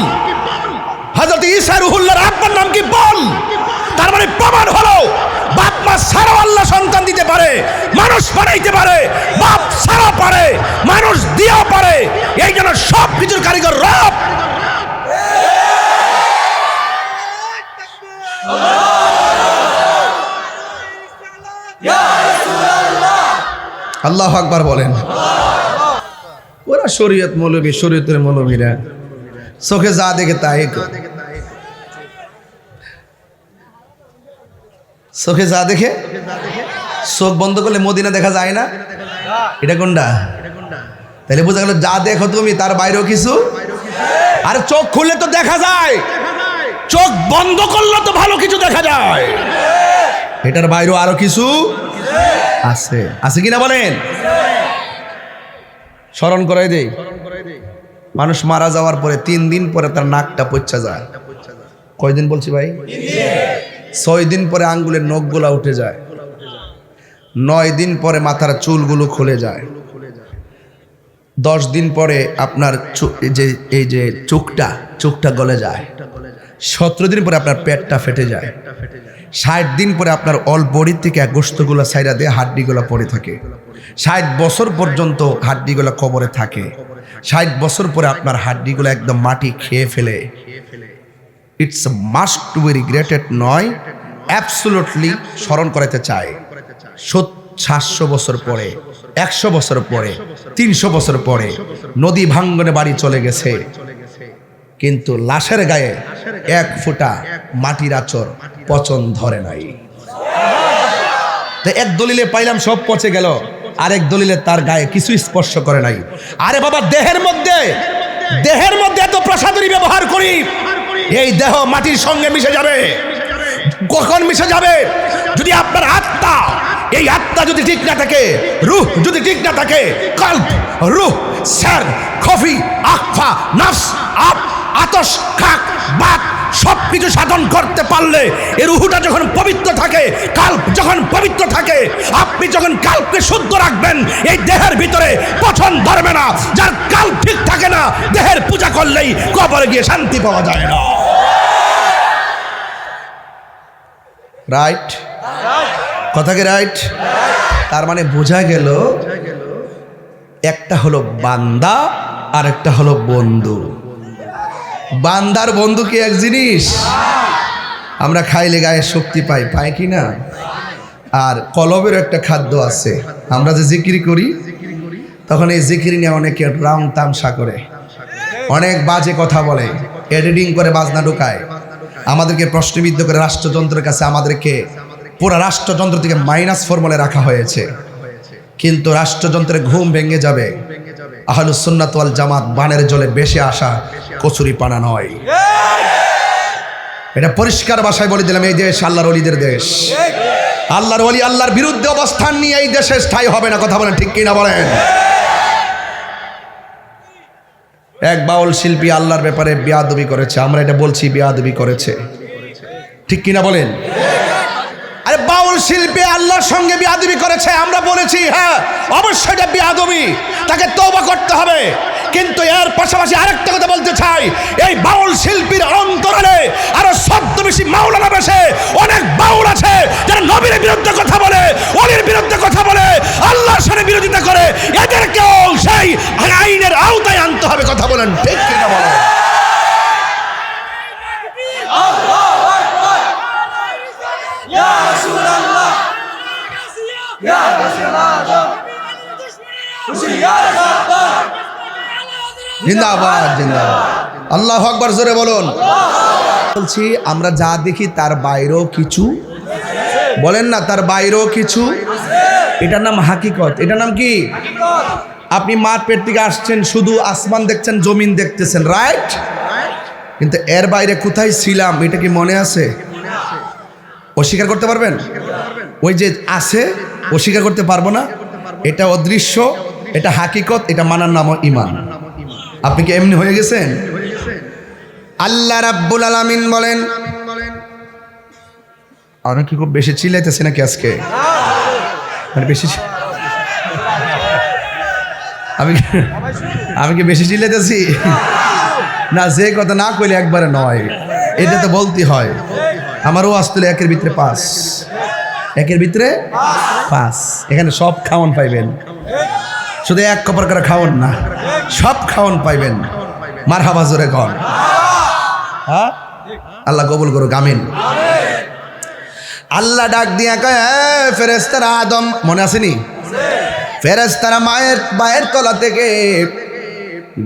হযরত ঈসা রুহুল্লাহর আব্বার নাম কি বল? তার মানে প্রমাণ হলো বাপ মা ছাড়াও আল্লাহ সন্তান দিতে পারে, মানুষ বানাইতে পারে, বাপ ছাড়া পারে, মানুষ দিয়েও পারে। এই জন্য সব কিছুর কারিগর রব। আল্লাহু আকবার বলেন। ওরা শরীয়ত মৌলবী, শরীয়তের মৌলবীরা চোখে যা দেখে তাই, চোখে যা দেখে। চোখ বন্ধ করলে মদিনা দেখা যায় না, এটা কোনটা? তাহলে বোঝা গেল যা দেখো তুমি তার বাইরেও কিছু। আর চোখ খুললে তো দেখা যায়, চোখ বন্ধ করলে তো ভালো কিছু দেখা যায়, এটার বাইরেও আরো কিছু আছে। আছে কিনা বলেন? স্মরণ করাই দেই, মানুষ মারা যাওয়ার পরে 3 দিন পরে তার নাকটা পচা যায়। কয়দিন বলছি ভাই? 6 দিন পরে আঙ্গুলের নখগুলা উঠে যায়, 9 দিন পরে মাথার চুলগুলো খুলে যায়, 10 দিন পরে আপনার এই যে চোখটা গলে যায়, 17 দিন পরে আপনার পেটটা ফেটে যায়, 60 দিন পরে আপনার অল বডি থেকে গোশতগুলো সাইরা দিয়ে হাড্ডিগুলো পড়ে থাকে, 60 বছর পর্যন্ত হাড্ডিগুলো কবরে থাকে, 60 বছর পরে আপনার হাড্ডিগুলো একদম মাটি খেয়ে ফেলে। It's must to be regretted, নয় অ্যাবসলিউটলি স্মরণ করাতে চাই। 700 বছর পরে, 100 বছর পরে, 300 বছর পরে নদী ভাঙ্গনে বাড়ি চলে গেছে, কিন্তু লাশের গায়ে 1 ফোঁটা মাটির আচর পচন ধরে নাই। তো এক দলিলে পাইলাম সব পচে গেল, আরেক দলিলে তার গায়ে কিছু স্পর্শ করে নাই। আরে বাবা, দেহের মধ্যে এত প্রসাধনী ব্যবহার করি, এই দেহ মাটির সঙ্গে মিশে যাবে। কখন মিশে যাবে? যদি আপনার আত্মা, এই আত্মা যদি ঠিক না থাকে, রূহ যদি ঠিক না থাকে, কলব, রূহ, সর, খফি, আকফা, নফস, আপ, আতশ, খাক, বাত সবকিছু সাধন করতে পারলে, এই রুহুটা যখন পবিত্র থাকে, কাল্প যখন পবিত্র থাকে, আপনি যখন কাল্পকে শুদ্ধ রাখবেন, এই দেহের ভিতরে পছন্দ ধরবে না। যার কাল্প ঠিক থাকে না, দেহের পূজা করলেই কবরে গিয়ে শান্তি পাওয়া যায় না। রাইট? কথা কি রাইট? তার মানে বোঝা গেল একটা হলো বান্দা আর একটা হলো বন্ধু। বান্দার বন্ধু কি এক জিনিস? আমরা খাইলে গায়ে শক্তি পাই, পাই কি না? আর কলবের একটা খাদ্য আছে। আমরা যে জিকির করি তখন এই জিকির নিয়ে অনেকে রাউন্ড তামসা করে, অনেক বাজে কথা বলে, এডিটিং করে বাজনা ঢুকায়, আমাদেরকে প্রশ্নবিদ্ধ করে রাষ্ট্রযন্ত্রের কাছে আমাদেরকে পুরো রাষ্ট্রযন্ত্র থেকে মাইনাস ফর্মুলে রাখা হয়েছে। কিন্তু রাষ্ট্রযন্ত্রের ঘুম ভেঙে যাবে আহলুস সুন্নাত ওয়াল জামাত বানের জলে বেশি আসা কচুরি পানা নয়। এটা পরিষ্কার ভাষায় বলে দিলাম, এই দেশ আল্লাহর ওলিদের দেশ। আল্লাহর ওলি আল্লাহর বিরুদ্ধে অবস্থান নিয়ে এই দেশে স্থায়ী হবে না। কথা বলেন ঠিক কিনা বলেন? এক বাউল শিল্পী আল্লাহর ব্যাপারে বেয়াদবি করেছে, আমরা এটা বলছি বেয়াদবি করেছে, ঠিক কিনা বলেন? আরে বাউল শিল্পী আল্লাহর সঙ্গে বেয়াদবি করেছে, আমরা বলেছি হ্যাঁ অবশ্যই এটা বেয়াদবি, তাকে তওবা করতে হবে। কিন্তু এর পাশাপাশি আরেকটা কথা বলতে চাই, এই বাউল শিল্পীর অন্তরালে আরো ছদ্মবেশী মাওলানা বেশে অনেক বাউল আছে যারা নবীর বিরুদ্ধে কথা বলে, ওলির বিরুদ্ধে কথা বলে, আল্লাহর সাথে বিরোধিতা করে। এদেরকেও সেই আইনের আওতায় আনতে হবে। কথা বলেন ঠিক কিনা বলেন? জিন্দাবাদ জিন্দাবাদ, আল্লাহু আকবার, জোরে বলুন। বলছি আমরা যা দেখি তার বাইরেও কিছু, বলেন না, তার বাইরেও কিছু। এটার নাম হাকিকত। এটার নাম কি? আপনি মার পেট থেকে আসছেন, শুধু আসমান দেখছেন, জমিন দেখতেছেন, রাইট? কিন্তু এর বাইরে কোথায় ছিলাম এটা কি মনে আছে? অস্বীকার করতে পারবেন? ওই যে আছে অস্বীকার করতে পারবো না। এটা অদৃশ্য, এটা হাকিকত, এটা মানার নাম ঈমান। আপনি কি এমনি হয়ে গেছেন? আল্লাহ রাব্বুল আলামিন বলেন, আমি কি খুব বেশি চিল্লাইতেছি নাকি আজকে? মানে বেশি আমি কি বেশি চিল্লাইতেছি? না, যে কথা না কইলে একবারে নয়, এটা তো বলতে হয়। আমারও আসলে একের ভিতরে 5, একের ভিতরে 5। এখানে সব খাওয়ান পাইবেন, শুধু এক কপার করে খাওয়ান না, সব খাওয়ান পাইবেন। মারহাবা, জোরে কন। হ্যাঁ, আল্লাহ কবুল করুক, আমিন। আল্লাহ ডাক দিয়া কয়, ফেরেশতারা আদম, মনে আসেনি? ফেরেশতারা মায়ের পায়ের তলা থেকে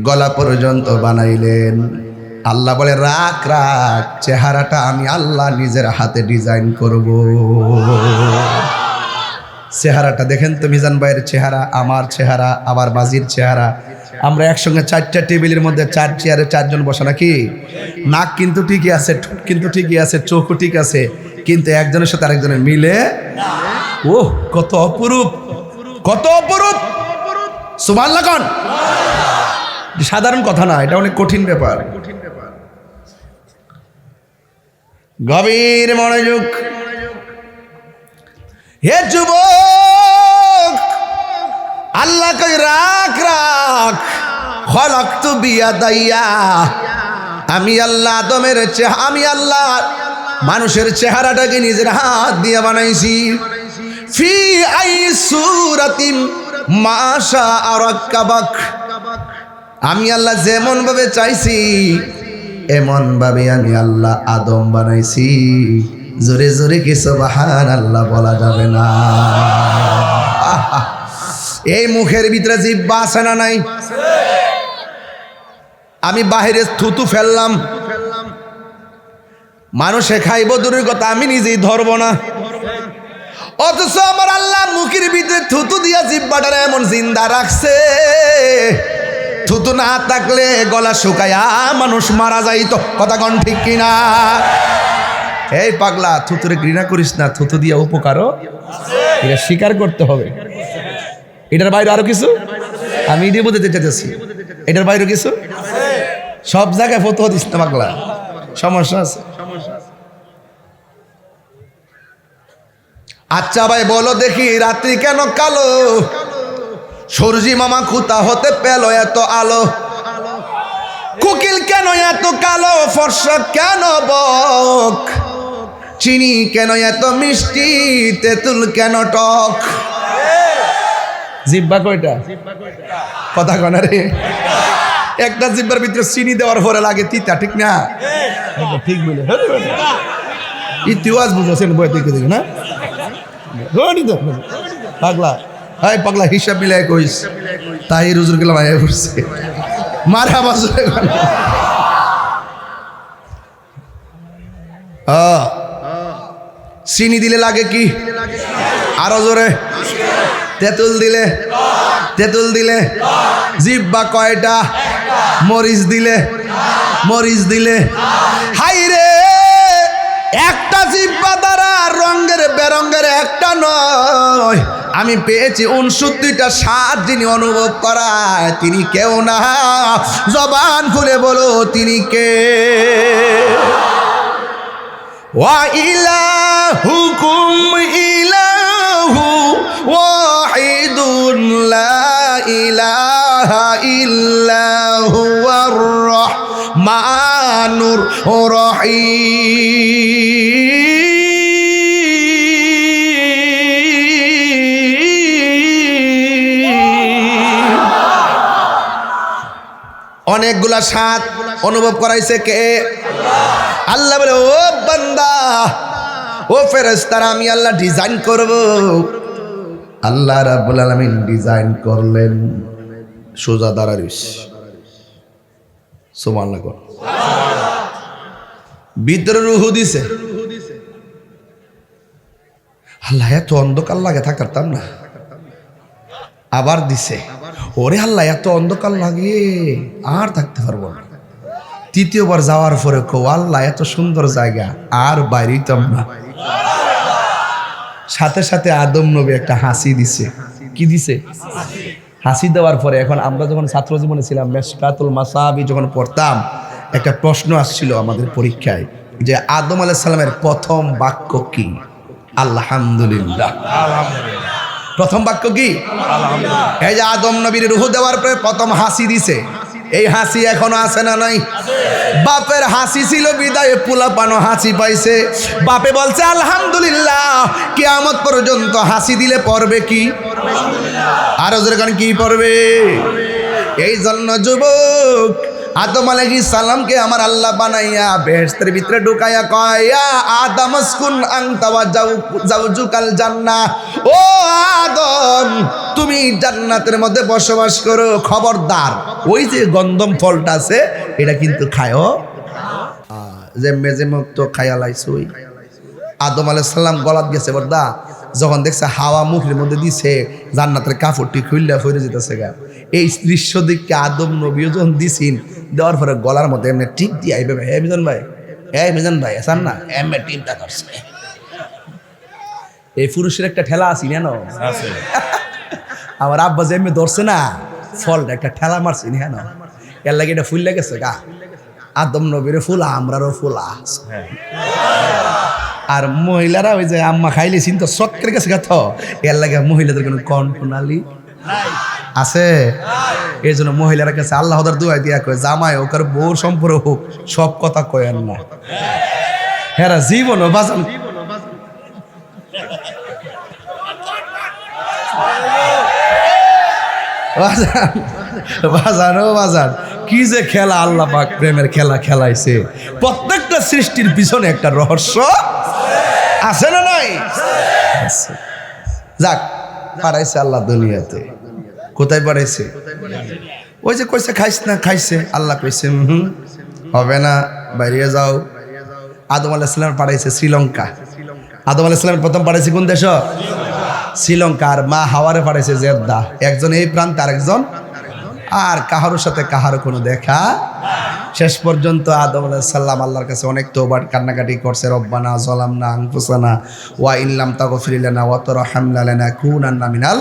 গলা পর্যন্ত বানাইলেন। আল্লাহ বলে, রাখ রাখ, চেহারাটা আমি আল্লাহ নিজের হাতে ডিজাইন করব। চেহারাটা দেখেন তো, মিজান ভাইয়ের চেহারা, আমার চেহারা, আবার বাজির চেহারা, আমরা একসঙ্গে 4টা টেবিলের মধ্যে 4 চেয়ারে 4 জন বসা নাকি? নাক কিন্তু ঠিকই আছে, ঠোঁট কিন্তু ঠিকই আছে, চোখও ঠিক আছে, কিন্তু একজনের সাথে আরেকজনের মিলে। ওহ, কত অপরূপ, কত অপরূপ! সুবহানাল্লাহ কোন? সাধারণ কথা না, এটা অনেক কঠিন ব্যাপার। গভীর মনোযোগ। হে যুবক, আল্লাহ কই রাখ রাখ, খলাকতু বিয়াদাইয়া, আমি আল্লাহ আদমের চেহারা, আমি আল্লাহ মানুষের চেহারাটাকে নিজের হাত দিয়ে বানাইছি। ফি আই সূরাতিন মা শাআ রাক্কাবাক, আমি আল্লাহ যেমন ভাবে চাইছি এমন ভাবে আমি আল্লাহ আদম বানাইছি। জোরে জোরে কি সুবহানাল্লাহ বলা যাবে না? এই মুখের ভিতরে জিহ্বা আছে না নাই? আমি বাহিরে থুতু ফেললাম, মানুষে খাইব দূরের কথা, আমি নিজেই ধরবো না। অথচ আমার আল্লাহ মুখের ভিতরে থুতু দিয়া জিহ্বাটারে এমন জিন্দা রাখছে, থুতু না থাকলে গলা শুকায়া মানুষ মারা যাইতো। কথা কোন ঠিক কিনা? এই পাগলা, থুতুরে ঘৃণা করিস না, থুতু দিয়া উপকারও এটা স্বীকার করতে হবে। এটার বাইরে আরো কিছু আমি এটাই বলতে চাইতেছি, এটার বাইরে কিছু সব জায়গায় ফতোয়া দিস না পাগলা, সমস্যা আছে। আচ্ছা ভাই বলো দেখি, রাত্রি কেন কালো? সূর্যি মামা কোথা হতে পেল এত আলো? কোকিল কেন এত কালো? ফর্সা কেন বক? চিনি কেন এত মিষ্টি? তেঁতুল কেন টক? জিব্বা কয়টা? কথা কনা রে, একটা জিব্বার ভিতরে চিনি দেওয়ার পরে লাগে তিতা, ঠিক না? ঠিক বলে ইতিহাস বুঝেছেন বই থেকে দেখি না পাগলা। হাই পাগলা, হিসাব মিলাই কইস তাই রুজুর গেলাম আয়া করছে মারা বাজরে। চিনি দিলে লাগে কি? আরো জোরে। তেঁতুল দিলে? তেঁতুল দিলে? জিব্বা কয়টা? মরিচ দিলে? মরিচ দিলে? হাই রে, একটা জিব্বা দ্বারা রঙের বেরঙের একটা নয়, আমি পেয়েছি 69টা স্বাদ যিনি অনুভব করায়, তিনি কেউ না। জবান খুলে বলো তিনি কে? ওয়া ইলাহুকুম ইলাহু ওয়াহিদুন লা ইলাহা ইল্লা হুয়ার রহমানুর রহিম। অনেকগুলা স্বাদ অনুভব করাইছে কে? আল্লাহ বলে, ও বান্দা, ও ফেরেশতারা, আমি আল্লাহ ডিজাইন করব। আল্লাহ রাব্বুল আলামিন ডিজাইন করলেন সোজা দাঁড়াইস, সুবহানাল্লাহ। ভিতরে রূহ দিছে। আল্লাহ এত অন্ধকার লাগে থাকতাম না, আবার দিছে। ওরে আল্লাহ এত অন্ধকার লাগে আর থাকতে পারবো না। তৃতীয়বার যাওয়ার পরে কো আল্লাহ এত সুন্দর জায়গা আর বাইরেইতাম না। সাথে সাথে আদম নবী একটা হাসি দিছে। কি দিছে? হাসি দেওয়ার পরে এখন আমরা যখন ছাত্র জীবনে ছিলাম, মেশকাতুল মাসাবি যখন পড়তাম, একটা প্রশ্ন আসছিল আমাদের পরীক্ষায় যে আদম আলাইহিস সালামের প্রথম বাক্য কি? আলহামদুলিল্লাহ। প্রথম বাক্য কি? এই যে আদম নবীর রূহ দেওয়ার পরে প্রথম হাসি দিছে, এই হাসি এখনো আছে না নাই? বাপের হাসি ছিল বিদায়ে পোলাপানো হাসি পাইছে। বাপে বলছে আলহামদুলিল্লাহ, কিয়ামত পর্যন্ত হাসি দিলে পড়বে কি? আরো যেরকম কি পড়বে? এই জন্য যুবক, আদম আলাইহিস সালামকে আমার আল্লাহ বানাইয়া বেহেশতের ভিতরে ঢুকাইয়া কয়, ইয়া আদম উসকুন আনতা ওয়া জাওজুকাল জান্নাহ। ও আদম, তুমি জান্নাতের মধ্যে বসবাস করো। খবরদার, ওই যে গন্ধম ফলটা আছে এটা কিন্তু খায়ও যে মেজে মুক্ত খায়া লাইছুই। আদম আলাইহিস সালাম গলাত গেছে বর্দা, যখন দেখছে হাওয়া মুখের মধ্যে দিছে, জান্নাতের কাপড়টি খুললা ফিরে যেতেছে গা। এই দৃশ্য দেখে আদম নবীও যখন দিছিন, দেওয়ার পরে গলার মধ্যে এমনি টিপ দিয়ে আইবে, হ্যাঁ মিজান ভাই, হ্যাঁ মিজান ভাই, আসান না এমনি টিপটা করছে। এই পুরুষের একটা ঠেলা আছি না? আমার আব্বা যে এমনি ধরছে না ফলটা, একটা ঠেলা মারছি না, এর লাগে এটা ফুল লেগেছে গা। আদম নবীর ফুলা, আমরারও ফুলা। আর মহিলারা ওই যে আম্মা খাইলে চিন্তা চক্রের কাছে গা, তো এর লাগে মহিলাদের কোনো কণ্ঠনালী আছে। এই জন্য মহিলার কাছে আল্লাহ দোয়া দিয়া কয়, জামাই হোক আর বউর সম্পর্ক হোক, সব কথা কয়েন না। হেরা জীবন বাজান বাজান কি যে খেলা আল্লাহ পাক প্রেমের খেলা খেলাইছে। প্রত্যেকটা সৃষ্টির পিছনে একটা রহস্য আছে না নাই? যাক, পাঠাইছে আল্লাহ দুনিয়াতে। কোথায় পাঠাইছে? ওই যে কইছে খাইস না, খাইছে। আল্লাহ কইছে হবে না, বাইরে যাও। আদম আলাইহিস সালাম পাঠাইছে শ্রীলঙ্কা। আদম আলাইহিস সালাম প্রথম পাঠাইছে কোন দেশ? শ্রীলঙ্কা। আর মা হাওয়ারে পাঠাইছে জেদ্দা। একজন এই প্রান্তে, আরেকজন, আর কাহারোর সাথে কাহারো কোনো দেখা। শেষ পর্যন্ত আদম আলাইহিস সালাম আল্লাহর কাছে অনেক তওবা কান্নাকাটি করছে, রব্বানা যালামনা আনফুসানা ওয়া ইন লাম তাগফির লানা ওয়া তারহামনা লানাকুনান্না মিনাল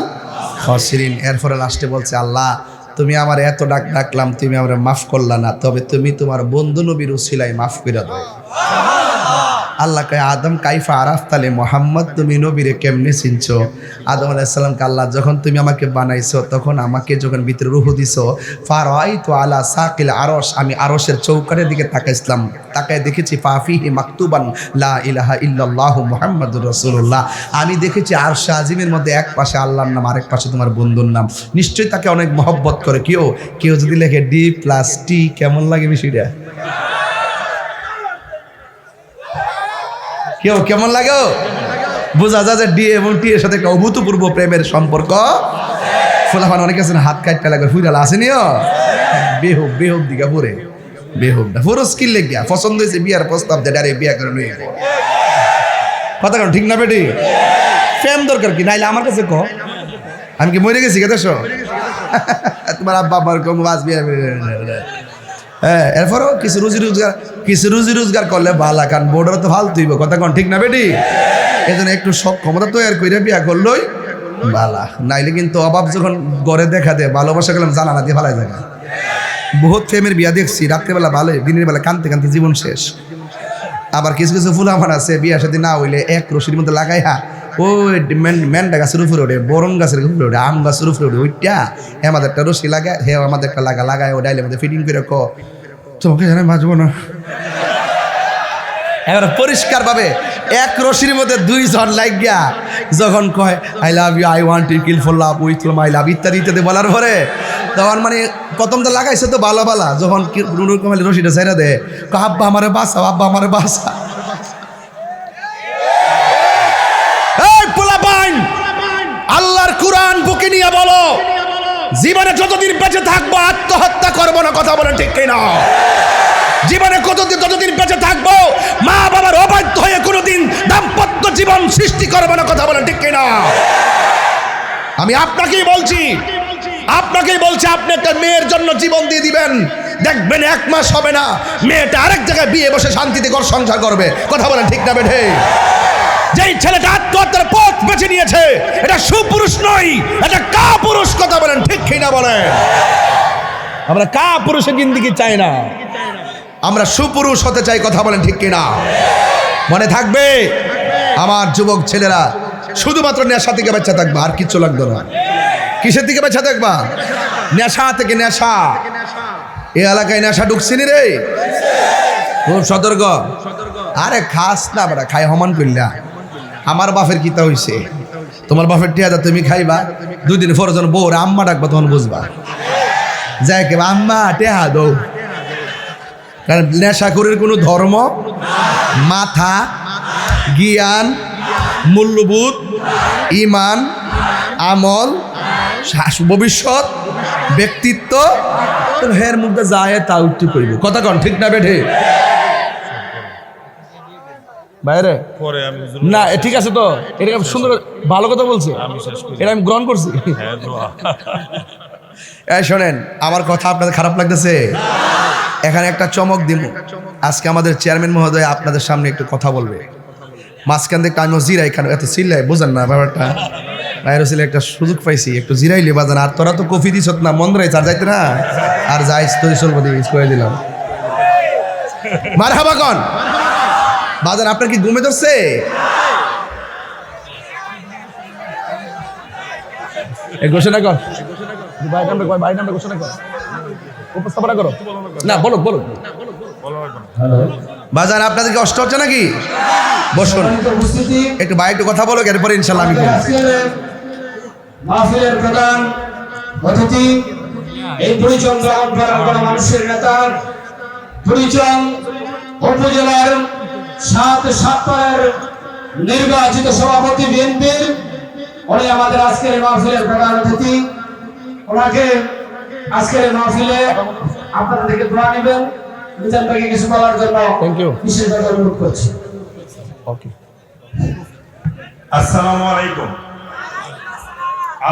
খাসিরিন। এরপরে লাস্টে বলছে, আল্লাহ তুমি আমার এত ডাকলাম, তুমি আমার মাফ করলা না, তবে তুমি তোমার বন্ধু নবীর উসিলায় মাফ করে দাও। আল্লাহ কয় আদম কাইফা আরাফতালে মোহাম্মদ, তুমি নবীরে কেমনে চিনছো? আদম আলাইহিস সালামকে আল্লাহ যখন তুমি আমাকে বানাইছো তখন আমাকে যখন ভিতরে রূহ দিছো, ফারাইতু আলা সাকিল আরশ, আমি আরশের চৌকাঠের দিকে তাকাইছিলাম, তাকায় দেখেছি ফাফিহি মাকতুবান লা ইলাহা ইল্লাল্লাহু মুহাম্মাদুর রাসূলুল্লাহ, আমি দেখেছি আরশ আজিমের মধ্যে এক পাশে আল্লাহর নাম, আরেক পাশে তোমার বন্ধুর নাম। নিশ্চয়ই তাকে অনেক মহব্বত করে। কেউ যদি লেখে D+T, কেমন লাগে বিষয়টা? কেমন লাগে? বোঝা যায় যে ডি এবং টি এর সাথে একটা অভূতপূর্ব প্রেমের সম্পর্ক। ফুলাফান অনেক আছেন হাত কাটতে লাগে, ফুইরাল আসেনিও বেহুব দিকে পরে বেহুব না পুরো স্কিল লেগে পছন্দ হয়েছে, বিয়ার প্রস্তাব দেয়, ডারে বিয়া করে নিয়ে কথা কারণ ঠিক না বেটি? প্রেম দরকার কি? নাইলে আমার কাছে কো, আমি কি মরে গেছি কেদেশ? তোমার আব্বা আমার কম বাস বিয়া। হ্যাঁ, এরপরও কিছু রুজি রোজগার করলে ভালো, কারণ বোর্ডার তো ফালতু হইব, কথা কন ঠিক না বেটি? এই জন্য একটু সব ক্ষমতা তৈরি করে বিয়া করলই ভালা, নাইলে কিন্তু অভাব যখন গড়ে দেখা দেয়, ভালোবাসা গেলাম জানালা দিয়ে ভালো জায়গা। বহুত প্রেমের বিয়া দেখছি, রাত্রেবেলা ভালো, দিনের বেলা কানতে কানতে জীবন শেষ। আবার কিছু কিছু ফুল আমার আছে, বিয়ার সাথে না হইলে এক রশির মধ্যে লাগাই, হ্যাঁ ওই মেন্ডা গাছের উপরে ওঠে, বরণ গাছের উপরে ওঠে, আম গাছের উপরে ওঠে, ওইটা আমাদের একটা রশি লাগায়, হে আমাদের একটা লাগায়, ও ডাইলের মধ্যে ফিটিং করে তোমাকে জানে বাঁচবো না। এবার পরিষ্কার ভাবে এক রশির মধ্যে দুইজন লাগিয়া যখন কয় I love you, I want to kill for love, with my love ইত্যাদি ইত্যাদি বলার পরে তখন মানে প্রথম তো লাগাইছে তো ভালো ভালো, যখন রশিটা ছেড়ে দেয়, আব্বা আমারে বাঁচা, আব্বা আমারে বাঁচা। আল্লাহর কুরআন বুকে নিয়ে বলো, জীবনে যতদিন বেঁচে থাকবো আত্মহত্যা করবো না, কথা বলেন ঠিক কিনা? জীবনে যতদিন বেঁচে থাকবো মা বাবার অবাধ্য হয়ে কোনোদিন দাম্পত্য জীবন সৃষ্টি করবো না, কথা বলেন ঠিক কিনা? আমি আপনাকেই বলছি, আপনি একটা মেয়ের জন্য জীবন দিয়ে দিবেন, দেখবেন 1 মাস হবে না মেয়েটা আরেক জায়গায় বিয়ে বসে শান্তিতে ঘর সংসার করবে, কথা বলেন ঠিক না বেঠে? যেই ছেলেটা আত্মহত্যার পথ বেছে নিয়েছে এটা সুপুরুষ নয়, এটা কাপুরুষ, কথা বলেন ঠিক কিনা বলেন? আমরা কাপুরুষের জিন্দেগি চাই না, আমরা সুপুরুষ হতে চাই, কথা বলেন ঠিক কিনা? মনে থাকবে আমার যুবক ছেলেরা, শুধুমাত্র নেশা থেকে বাচ্চা থাকবা, আর কিচ্ছু লাগবে না। কিসের দিকে বাচ্চা থাকবা? নেশা থেকে। নেশা এই এলাকায় নেশা ঢুকছিনি রে, খুব সতর্ক। আরে খাস না বেটা, খাই হমান করলা। আমার বাপের কিতা হইছে, তোমার বাপের টিয়া তুমি খাইবা, 2 দিন পর যখন বউর আম্মা ডাকবা তখন বুঝবা, যাই কে আম্মা টেহা দৌ। কারণ নেশাখোরের কোনো ধর্ম, মাথা, জ্ঞান, মূল্যবোধ, ইমান, আমল, ভবিষ্যৎ, ব্যক্তিত্ব হের মধ্যে যায় তা উত্তর করিব, কথা কন ঠিক না বেঠে? বাইরে না ঠিক আছে তো, এটা সুন্দর ভালো কথা বলছে, এটা আমি গ্রহণ করছি। শোনেন, আমার কথা আপনাদের খারাপ লাগতেছে? এখানে একটা চমক দিব। আজকে আমাদের চেয়ারম্যান মহোদয় আপনাদের সামনে একটু কথা বলবে। মাঝখান থেকে আমি জিরাই, এখানে এত চিল্লাই বোঝেন না ব্যাপারটা, বাইরে ছিল একটা সুযোগ পাইছি, একটু জিরাইলে বাজান। আর তোরা তো কফি দিস না, মন রাইছ, আর যাইতে না, আর যাইস তো চলবো দিয়ে করে দিলাম। মারহাবা কন বাজান, আপনার কি ঘুমে ধরছে? ঘোষণা কর, বাড়ির নামটা ঘোষণা কর, উপস্থাপনা করো না, বলো বাজান। আপনাদেরকে কষ্ট হচ্ছে নাকি? বসুন একটু, ভাই একটু কথা বলো, এরপরে ইনশাল্লাহ আমি মাহফিলের প্রধান অতিথি, এই বুড়িচং গ্রাম পাড়ার মানুষের নেতা, বুড়িচং উপজেলার 7 সাতপাড়ার নির্বাচিত সভাপতি বিএনপির, উনি আমাদের আজকের মাহফিলের প্রধান অতিথি। ওনাকে আজকের মাহফিলে আপনাদের থেকে দোয়া নেবেন, মিজান ভাইকে কিছু বলার জন্য বিশেষভাবে অনুরোধ করছি। আসসালামু আলাইকুম।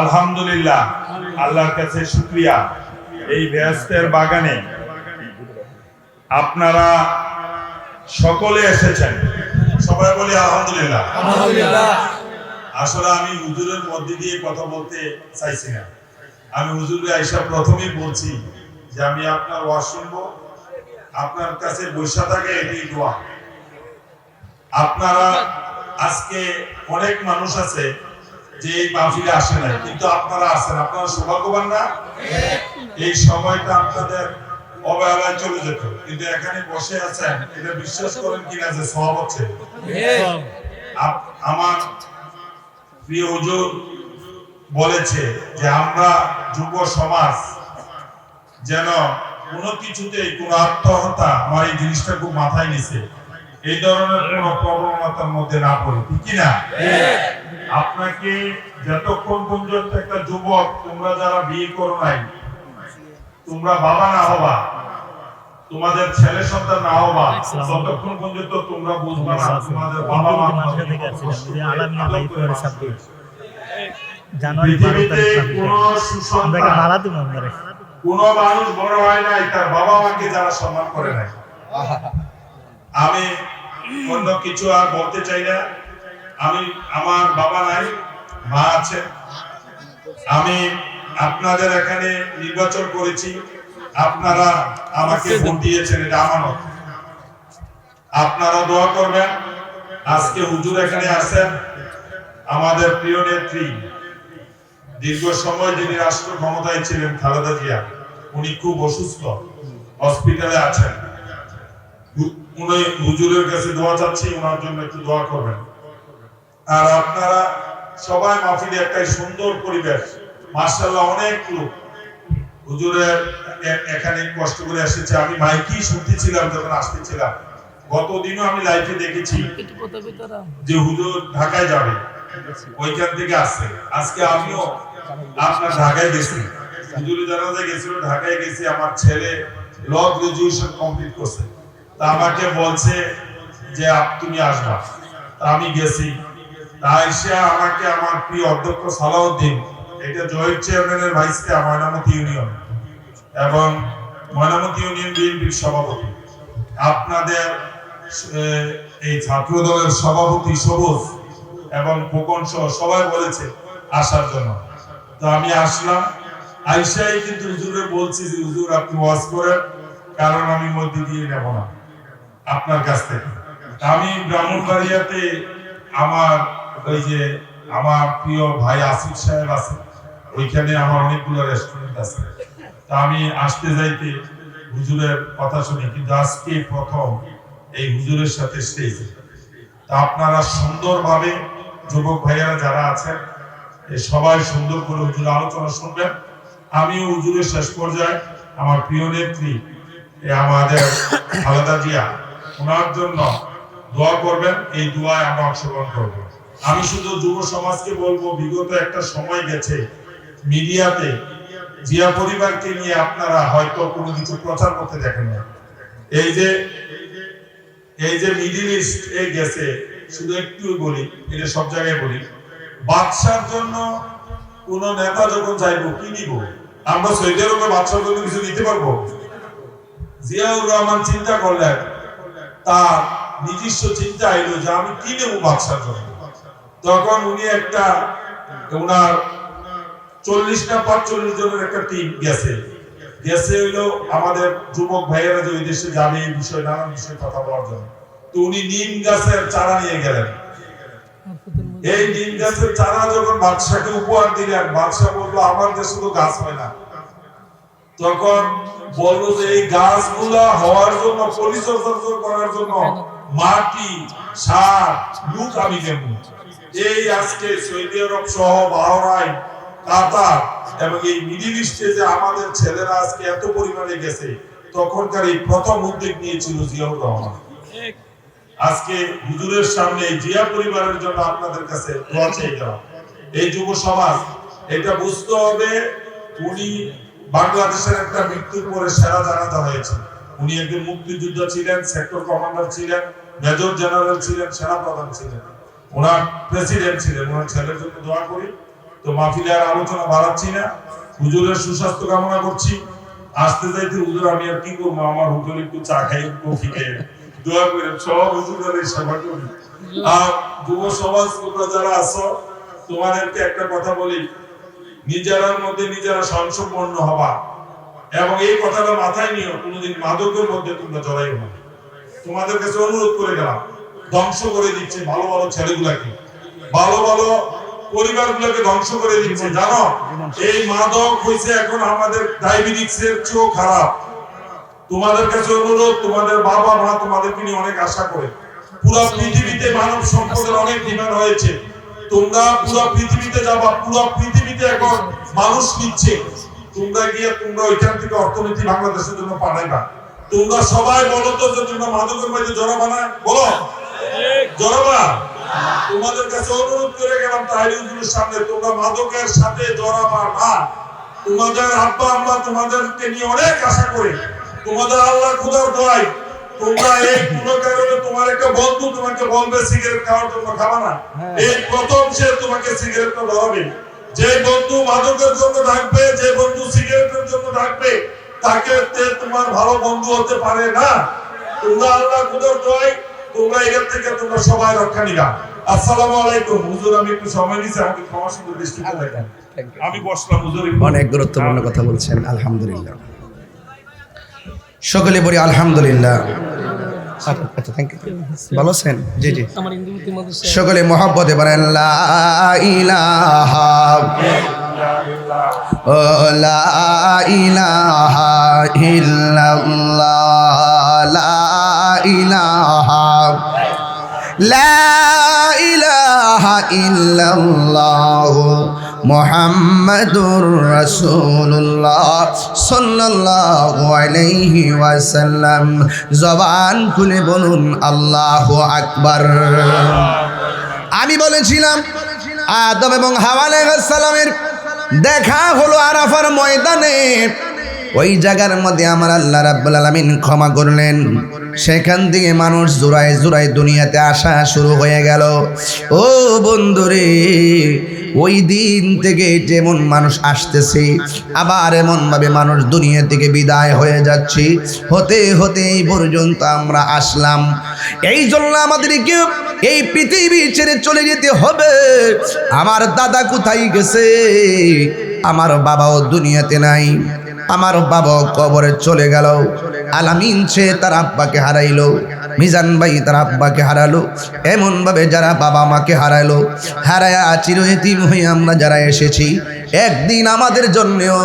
আলহামদুলিল্লাহ, আল্লাহর কাছে শুকরিয়া, এই বেহেশতের বাগানে আপনারা সকলে এসেছেন, সবাই বলি আলহামদুলিল্লাহ। আসলে আমি হুজুরের মধ্যে দিয়ে কথা বলতে চাইছি না, আমি হুজুরে আইসা প্রথমেই বলছি যে আমি আপনার ওয়াজ শুনবো, আপনার কাছে বৈশা থাকে এটাই দোয়া। আপনারা আজকে অনেক মানুষ আছে যে এই মাহফিলে আসে নাই, কিন্তু আপনারা আসেন, আপনারা সৌভাগ্যবান না? এই সময়টা আপনাদের অবহেলায় চলে যেত, কিন্তু এখানে বসে আছেন, এটা বিশ্বাস করেন কিনা যে সওয়াব হচ্ছে। আমার প্রিয় হুজুর বলেছে যে আমরা যুব সমাজ যেন কোনো কিছুতেই কোনো আত্মহত্যা, আমার এই জিনিসটা খুব মাথায় নিছে, এই ধরনের কোনো প্রবণতার মধ্যে না পড়ি, ঠিক কিনা? আপনাকে যতক্ষণ পর্যন্ত একটা যুবক, তোমরা যারা বিয়ে করো নাই, তোমরা বাবা না হবা, তোমাদের ছেলে সন্তান না হবা, ততক্ষণ পর্যন্ত তোমরা বুঝবা না তোমাদের বাবা মা কোন মানুষ বড় হয় নাই তার বাবা মাকে যারা সম্মান করে নাই। আমি অন্য কিছু আর বলতে চাই না। আমার বাবা নাই, মা আছে। আমি আপনাদের এখানে নির্বাচন করেছি, আপনারা আমাকে ভোট দিয়েছেন, এটা আমানত। আপনারা দোয়া করবেন। আজকে হুজুর এখানে আছেন, আমাদের প্রিয় নেত্রী, দীর্ঘ সময় যিনি রাষ্ট্র ক্ষমতায় ছিলেন, খালেদা জিয়া, উনি খুব অসুস্থ, হসপিটালে আছেন। উনি হুজুরের কাছে দোয়া চাচ্ছি, ওনার জন্য একটু দোয়া করবেন। আর আপনারা সবাই মাহফিলে একটাই সুন্দর পরিবেশ, মাশাআল্লাহ, অনেক লোক হুজুরের এখানে কষ্ট করে এসেছে। আমি মাইকেই শুনতেছিলাম যখন আসতেছিলাম, গতদিনও আমি লাইভে দেখেছি যে হুজুর ঢাকায় যাবে, ওইখান থেকে আসছে। আজকে আমিও আপনার ঢাকায় গেছি, হুজুরের জানাজায় গেছিল, ঢাকায় গেছি। আমার ছেলে ল গ্রাজুয়েশন কমপ্লিট করছে, তা আমাকে বলছে যে তুমি আসবা, তা আমি গেছি। তাই সে আমাকে আমার প্রিয় অধ্যক্ষ সালাউদ্দিন, এটা জয়েন্ট চেয়ারম্যানের ভাইস চেয়ারম্যান ময়নামতি ইউনিয়ন এবং ময়নামতি ইউনিয়ন বিএনপির সভাপতি, আপনাদের এই ছাত্র দলের সভাপতি সবুজ এবং খোকন সহ সবাই বলেছে আসার জন্য। তো আমি আসলাম, আইসাই কিন্তু হুজুরে বলছি যে হুজুর আপনি ওয়াজ করেন, কারণ আমি মধ্যে দিয়ে নেব না আপনার কাছ থেকে। আমি ব্রাহ্মণবাড়িয়াতে আমার ওই যে আমার প্রিয় ভাই আসিফ সাহেব আছে, ওইখানে আমার অনেকগুলো রেস্টুরেন্ট আছে। তা আমি আসতে যাইতে হুজুরের কথা শুনি, কিন্তু আজকে প্রথম এই হুজুরের সাথে স্টেজে। তা আপনারা সুন্দরভাবে যুবক ভাইয়ারা যারা আছেন সবাই সুন্দর করে হুজুর আলোচনা শুনবেন। আমি হুজুরের শেষ পর্যায়ে আমার প্রিয় নেত্রী আমাদের খালেদা জিয়া, ওনার জন্য দোয়া করবেন, এই দোয়ায় আমরা অংশগ্রহণ করব। আমি শুধু যুব সমাজকে বলবো, বিগত একটা সময় গেছে মিডিয়াতে জিয়া পরিবারকে নিয়ে আপনারা হয়তো কোনো কিছু প্রচার করতে দেখেন না। এই যে মিডিল ইস্ট এ গেছে, শুধু একটু বলি, এটা সব জায়গায় বলি, বাদশার জন্য কোন নেতা যখন চাইবো কি নিব, আমরা সৌদি আরবে বাদশার জন্য কিছু দিতে পারবো? জিয়াউর রহমান চিন্তা করলেন, তার নিজস্ব চিন্তা এলো যে আমি কি নেবো বাদশার জন্য। তখন উনি একটা ওনার 40 না 45 জনের একটা টিম গেছে হইলো আমাদের যুবক ভাইয়েরা যে ওই দেশে যাবে এই বিষয়, নানান বিষয়ে কথা বলার জন্য। তো উনি নিম গাছের চারা নিয়ে গেলেন। এই নিম গাছের চারা যখন বাদশাকে উপহার দিলেন, বাদশা বললো আমার দেশে তো গাছ হয় না। তখন বললো যে এই গাছগুলা হওয়ার জন্য, পরিচর্যা করার জন্য মাটি, সার, লোক আমি দেব। এই আজকে সৌদি আরব সহ বাহরাইন, কাতার এবং এই মিডিল ইস্টে যে আমাদের ছেলেরা আজকে এত পরিমাণে গেছে, তখনকার এই প্রথম উদ্যোগ নিয়েছিল জিয়াউর রহমান। আজকে হুজুরের সামনে এই জিয়া পরিবারের জন্য আপনাদের কাছে দোয়া চাইলাম। এই যুব সমাজ এটা বুঝতে হবে, উনি বাংলাদেশের একটা মৃত্যুর পরে সেরা জানাজা হয়েছে। উনি একজন মুক্তিযোদ্ধা ছিলেন, সেক্টর কমান্ডার ছিলেন, মেজর জেনারেল ছিলেন, সেনা প্রধান ছিলেন, ওনার প্রেসিডেন্ট ছিলেন। ওনার ছেলের জন্য দোয়া করি। তো মাহফিলে আর আলোচনা বাড়াচ্ছি না, হুজুরের সুস্বাস্থ্য কামনা করছি। আসতে যাইতে হুজুর আমি আর কি করবো, আমার হুজুর একটু চা খাই, কফি খেয়ে দোয়া করে সব হুজুরের সেবা করি। আর যুব সমাজ তোমরা যারা আছো, তোমাদেরকে একটা কথা বলি, নিজেরার মধ্যে নিজেরা সংসম্পন্ন হবা এবং এই কথাটা মাথায় নিও, কোনোদিন মাদকের মধ্যে তোমরা জড়াইও না। তোমাদের কাছে অনুরোধ করে গেলাম, ধ্বংস করে দিচ্ছে, ভালো ভালো ছেলেগুলাকে, ভালো ভালো পরিবারগুলোকে ধ্বংস করে দিচ্ছে। জানো, এই মাদক হয়েছে এখন আমাদের ডায়াবেটিক্সের চেয়েও খারাপ। তোমাদের কাছে অনুরোধ, তোমাদের বাবা মা তোমাদেরকে নিয়ে অনেক আশা করে। পুরো পৃথিবীতে মানব সম্পদের অনেক ডিমান্ড হয়েছে, তোমরা পুরো পৃথিবীতে যাবা, পুরো পৃথিবীতে এখন মানুষ নিচ্ছে, তোমরা গিয়ে তোমরা ওইখান থেকে অর্থনীতি বাংলাদেশের জন্য পাঠাইবা। তোমরা সবাই বলো তো যে তোমরা মাদকের মধ্যে জড়াবা না, বলো জড়াবা। তোমাদের কাছে অনুরোধ করে গেলাম তাহিরি হুজুরের সামনে, তোমরা মাদকের সাথে জড়াবা না। তোমাদের আব্বা আম্মা তোমাদেরকে নিয়ে অনেক আশা করে, তোমাদের আল্লাহ খোদার দোয়াই, তোমরা এই কোন কারণে তোমার একটা বন্ধু তোমাকে বলবে সিগারেট খাওয়ার জন্য, খাবা না, এই প্রথম সে তোমাকে সিগারেটটা ধরাবে। যে বন্ধু মাদকের জন্য ডাকবে, যে বন্ধু সিগারেটের জন্য ডাকবে, তাকে তোমার ভালো বন্ধু হতে পারে না। তোমরা আল্লাহ খোদার দোয়াই, তোমরা এখান থেকে তোমরা সবাই রক্ষা নিবা। আসসালামু আলাইকুম। হুজুর আমি একটু সময় নিয়েছি, আমাকে ক্ষমা সুন্দর দৃষ্টিতে দেখেন। আমি বসলাম হুজুর। অনেক গুরুত্বপূর্ণ কথা বলছেন, আলহামদুলিল্লাহ। সকলে বলি আলহামদুলিল্লাহ। আচ্ছা, থ্যাংক ইউ। ভালো আছেন? জি জি। সকলে মহব্বতে বলেন লা ইলাহা লা ইলাহা ইল্লাল্লাহ, লা ইলাহা লা ইলাহা ইল্লাল্লাহ মুহাম্মাদুর রাসূলুল্লাহ সাল্লাল্লাহু আলাইহি ওয়াসাল্লাম। জবান খুলে বলুন আল্লাহু আকবার। আমি বলেছিলাম আদম এবং হাওয়া আলাইহিস সালামের দেখা হলো আরাফার ময়দানে। ওই জায়গার মধ্যে আমার আল্লাহ রাব্বুল আলামিন ক্ষমা করলেন। সেখান থেকে মানুষ জোড়ায় জোড়ায় দুনিয়াতে আসা শুরু হয়ে গেল। ও বন্ধুরে, ওই দিন থেকে যেমন মানুষ আসতেছে, আবার এমন ভাবে মানুষ দুনিয়া থেকে বিদায় হয়ে যাচ্ছে, হতে হতে এই পর্যন্ত আমরা আসলাম। এই জন্য আমাদেরকে এই পৃথিবী ছেড়ে চলে যেতে হবে। আমার দাদা কোথায় গেছে? আমার বাবাও দুনিয়াতে নাই, আমার বাবাও কবরে চলে গেল। আলামিন সে তার আব্বাকে হারাইলো, মিজান ভাই তার আব্বাকে হারালো। এমন ভাবে যারা বাবা মাকে হারাইলো, হারায়া চিরয়তীম হয়ে আমরা যারা এসেছি, একদিন আমাদের জন্যও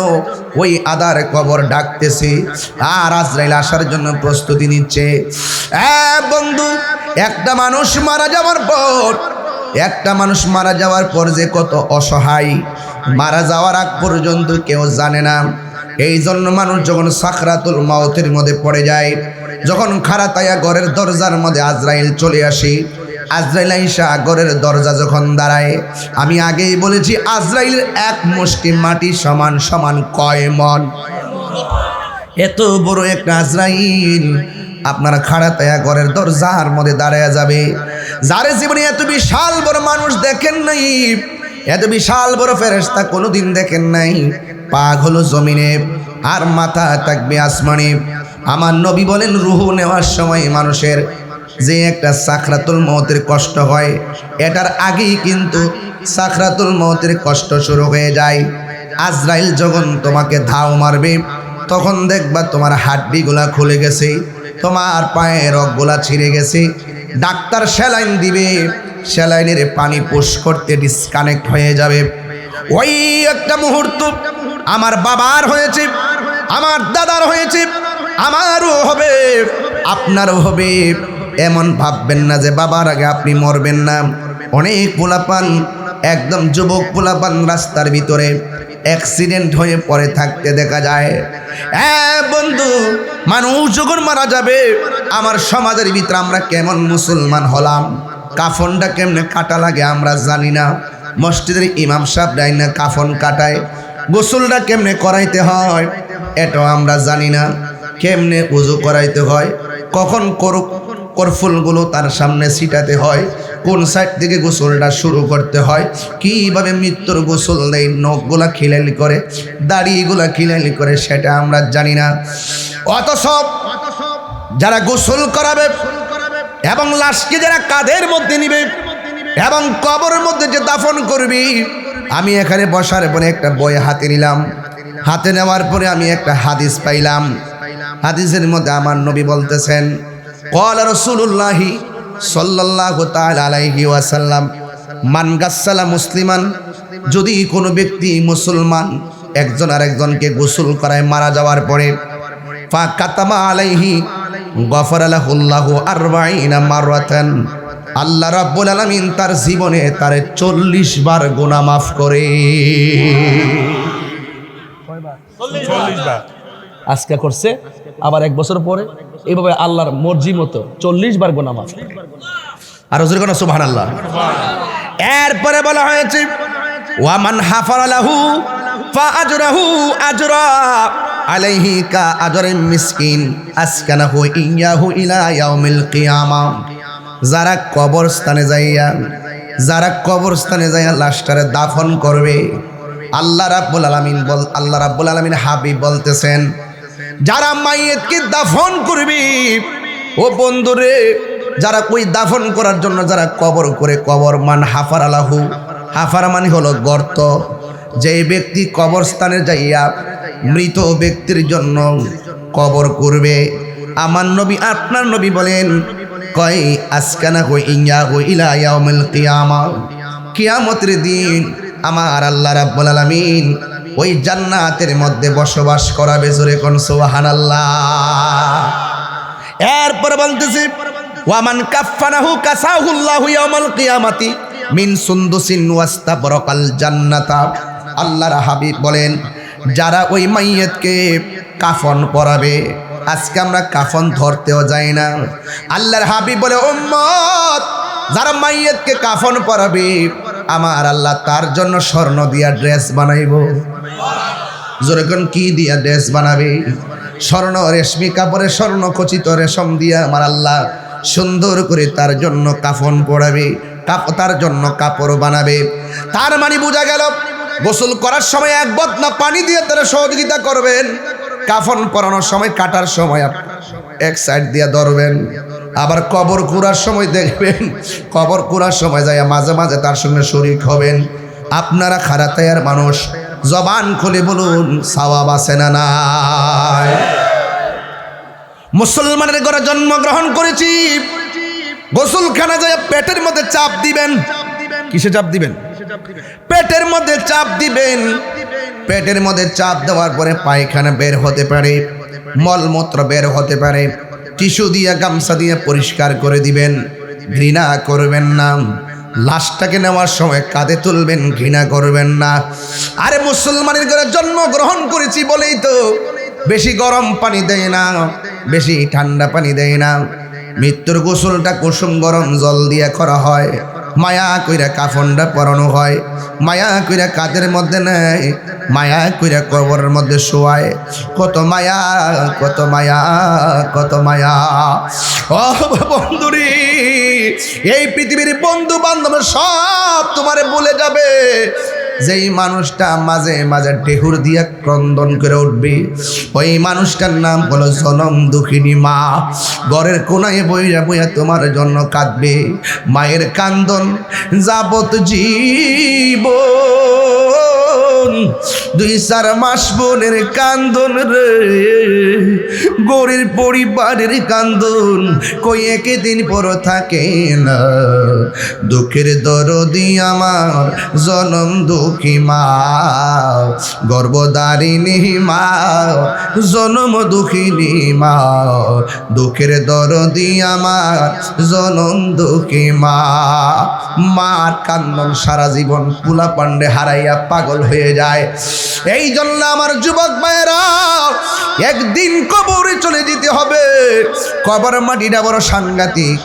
ওই আদার কবর ডাকতেছে, আর আজরাইল আসার জন্য প্রস্তুতি নিচ্ছে। বন্ধু, একটা মানুষ মারা যাওয়ার পর যে কত অসহায়, মারা যাওয়ার আগ পর্যন্ত কেউ জানে না। এই জন্য মানুষ যখন সাকরাতুল মাউতের মধ্যে পড়ে যায়, যখন খাড়াতায়া ঘরের দরজার মধ্যে আজরাইল চলে আসে, আজরাইল আইসা ঘরের দরজা যখন দাঁড়ায়, আমি আগেই বলেছি আজরাইলের এক মুষ্টি মাটি সমান সমান কয় মন। এত বড় একটা আজরাইল আপনার খাড়াতায়া ঘরের দরজার মধ্যে দাঁড়ায় যাবে। যারে জীবনে এত বিশাল বড় মানুষ দেখেন নাই, এত বিশাল বড় ফেরেশতা কোনোদিন দেখেন নাই। পা হলো জমিনে আর মাথা থাকবে আসমানে। আমার নবী বলেন, রুহু নেওয়ার সময় মানুষের যে একটা সাকরাতুল মউতের কষ্ট হয়, এটার আগেই কিন্তু সাকরাতুল মউতের কষ্ট শুরু হয়ে যায়। আজরাইল যখন তোমাকে ধাও মারবে, তখন দেখবা তোমার হাড্ডিগুলা খুলে গেছে, তোমার পায়ের রগগুলা ছিঁড়ে গেছে। ডাক্তার স্যালাইন দিবে, স্যালাইনের পানি পুশ করতে ডিসকানেক্ট হয়ে যাবে। ওই একটা মুহূর্ত আমার বাবার হয়েছে, আমার দাদার হয়েছে, আমারও হবে, আপনারও হবে। এমন ভাববেন না যে বাবার আগে আপনি মরবেন না। অনেক পোলাপান, একদম যুবক পোলাপান রাস্তার ভিতরে অ্যাক্সিডেন্ট হয়ে পড়ে থাকতে দেখা যায়। বন্ধু, মানুষ যখন মারা যাবে, আমার সমাজের ভিতরে আমরা কেমন মুসলমান হলাম, কাফনটা কেমনে কাটা লাগে আমরা জানি না। মসজিদের ইমাম সাহেব ডাইনা কাফন কাটায়, গোসলটা কেমনে করাইতে হয় এটাও আমরা জানি না। কেমনে উজু করাইতে হয়, কখন করফুলগুলো তার সামনে ছিটাতে হয়, কোন সাইড থেকে গোসলটা শুরু করতে হয়, কিভাবে মৃত্যুর গোসল দেয়, নখগুলা খিলালি করে, দাড়িগুলা খিলালি করে, সেটা আমরা জানি না। অথচ যারা গোসল করাবে এবং লাশকে যারা কাঁধের মধ্যে নিবে এবং কবরের মধ্যে যে দাফন করবি, আমি এখানে বসার পরে একটা বই হাতে নিলাম। হাতে নেওয়ার পরে আমি একটা হাদিস পাইলাম। হাদিসের মধ্যে আমার নবী বলতেছেন, ক্বালা রাসূলুল্লাহি সাল্লাল্লাহু তাআলা আলাইহি ওয়াসাল্লাম, মান গাসসালা মুসলিমান, যদি কোনো ব্যক্তি মুসলমান একজন আরেকজনকে গোসল করায় মারা যাওয়ার পরে, ফা কাতামা আলাইহি গফারা লাহুল্লাহু 40 মাররাতান, আল্লাহ রাব্বুল আলামিন তার জীবনে তার 40 বার গুনাহ মাফ করে। কয়বার? 40 বার। আজকে করছে, আবার 1 বছর পরে এইভাবে আল্লাহর মর্জি মতো 40 বার গুনাহ মাফ করে। আর হুজুর কোন সুবহানাল্লাহ। এরপরে বলা হয়েছে ওয়া মান হাফারা লাহু ফা আজরাহু আজরা আলাইহি কা আজরিন মিসকিন আসকানাহু ইয়াহু ইলা ইয়াউমিল কিয়ামা। যারা কবরস্থানে যাইয়া লাশটারে দাফন করবে, আল্লাহ রাব্বুল আলামিন হাবিব বলতেছেন, যারা মাইয়িতকে দাফন করবে, ও বন্ধুরে, যারা কই দাফন করার জন্য যারা কবর করে, কবর মান হাফার আলাহু, হাফার মানে হলো গর্ত। যেই ব্যক্তি কবরস্থানে যাইয়া মৃত ব্যক্তির জন্য কবর করবে, আমার নবী আপনার নবী বলেন কয় আসকানা কই ইয়া কই ইলা ইয়াউমিল কিয়ামা, কিয়ামতের দিন আমার আল্লাহ রাব্বুল আলামিন ওই জান্নাতের মধ্যে বসবাস করাবে। জোরে কোন সুবহানাল্লাহ। এরপর বলতেছি ওয়ামান কাফানাহু কাসাহুল্লাহু ইয়াউমাল কিয়ামাতি মিন সুন্দুসিন ওয়াস্তাবরাকাল জান্নাতা। আল্লাহর হাবিব বলেন, যারা ওই মাইয়িতকে কাফন পরাবে, আজকে আমরা কাফন ধরতেও যাই না। আল্লাহর হাবিব বলে, উম্মত, যারা মাইয়িতকে কাফন পরাবে, আমার আল্লাহ তার জন্য স্বর্ণ দিয়া ড্রেস বানাইব। যেরকম কি দিয়া ড্রেস বানাবে? স্বর্ণ রেশমি কাপড়ে স্বর্ণ খচিত রেশম দিয়া আমার আল্লাহ সুন্দর করে তার জন্য কাফন পরাবে, তার জন্য কাপড় বানাবে। তার মানে বোঝা গেল, গোসল করার সময় এক বদনা পানি দিয়ে তারা সহযোগিতা করবেন, কাফন পরানোর সময় কাটার সময় এক সাইড দিয়ে ধরবেন, আবার কবর কুড়ার সময় দেখবেন, কবর কুড়ার সময় যায় মাঝে মাঝে তার সঙ্গে শরীক হবেন। আপনারা খারাতায়ার মানুষ, জবান খুলে বলুন সওয়াব আছে না নাই? মুসলমানের ঘরে জন্মগ্রহণ করেছি, গোসলখানা যায় পেটের মধ্যে চাপ দিবেন। কিসে চাপ দিবেন? পেটের মধ্যে চাপ দিবেন। পেটের মধ্যে চাপ দেওয়ার পরে পায়খানা বের হতে পারে, মলমূত্র বের হতে পারে, টিস্যু দিয়ে গামছা দিয়ে পরিষ্কার করে দিবেন। ঘৃণা করবেন না। লাশটাকে নেওয়ার সময় কাঁধে তুলবেন, ঘৃণা করবেন না। আরে মুসলমানের ঘরে জন্মগ্রহণ করেছি বলেই তো বেশি গরম পানি দেয় না, বেশি ঠান্ডা পানি দেয় না। মৃত্যুর গোসলটা কুসুম গরম জল দিয়ে করা হয়। মায়া কইরা কাফনটা পরানো হয়, মায়া কইরা কাঁধের মধ্যে নেয়, মায়া কইরা কবরের মধ্যে শোয়ায়। কত মায়া, কত মায়া, কত মায়া। ও বন্ধুরি, এই পৃথিবীর বন্ধু বান্ধব সব তোমারে বলে যাবে। যেই মানুষটা মাঝে মাঝে ঢেহুর দিয়া ক্রন্দন করে উঠবে, ওই মানুষটার নাম হলো জনম দুঃখিনী মা। ঘরের কোনায় বইয়া বইয়া তোমার জন্য কাঁদবে। মায়ের কান্দন যাবত জীবন, 2-4 মাস বোনের কান্দন রে, গরিব পরিবারের কান্দন কই একদিন পর থাকে না। দুঃখের দরদি আমার জনম দুঃখী মা, গর্ভধারিণী মা, জনম দুঃখিনী মা। দুঃখের দরদি আমার জনম দুঃখী মা। মার কান্দন সারা জীবন পুলা পান্ডে হারাইয়া পাগল হয়ে যায়। এই জন্য আমার যুবক ভাইয়েরা, একদিন কবরে চলে যেতে হবে। কবর মাটিটা বড় সাংঘাতিক।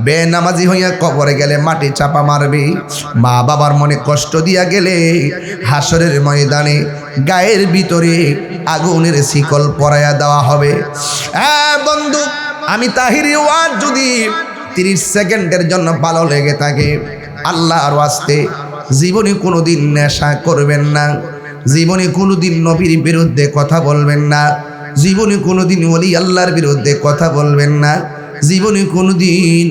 বেনামাজি হইয়া কবরে গেলে মাটি চাপা মারবে। মা বাবার মনে কষ্ট দিয়া গেলে হাসরের ময়দানে গায়ের ভিতরে আগুনের শিকল পরাইয়া দেওয়া হবে। হ্যাঁ বন্ধু, আমি তাহিরি ওয়াজ যদি 30 সেকেন্ডের জন্য ভালো লেগে থাকে, আল্লাহর ওয়াস্তে জীবনে কোনোদিন নেশা করবেন না, জীবনে কোনোদিন নবীর বিরুদ্ধে কথা বলবেন না, জীবনে কোনোদিন ওলি আল্লাহর বিরুদ্ধে কথা বলবেন না, জীবনে কোনোদিন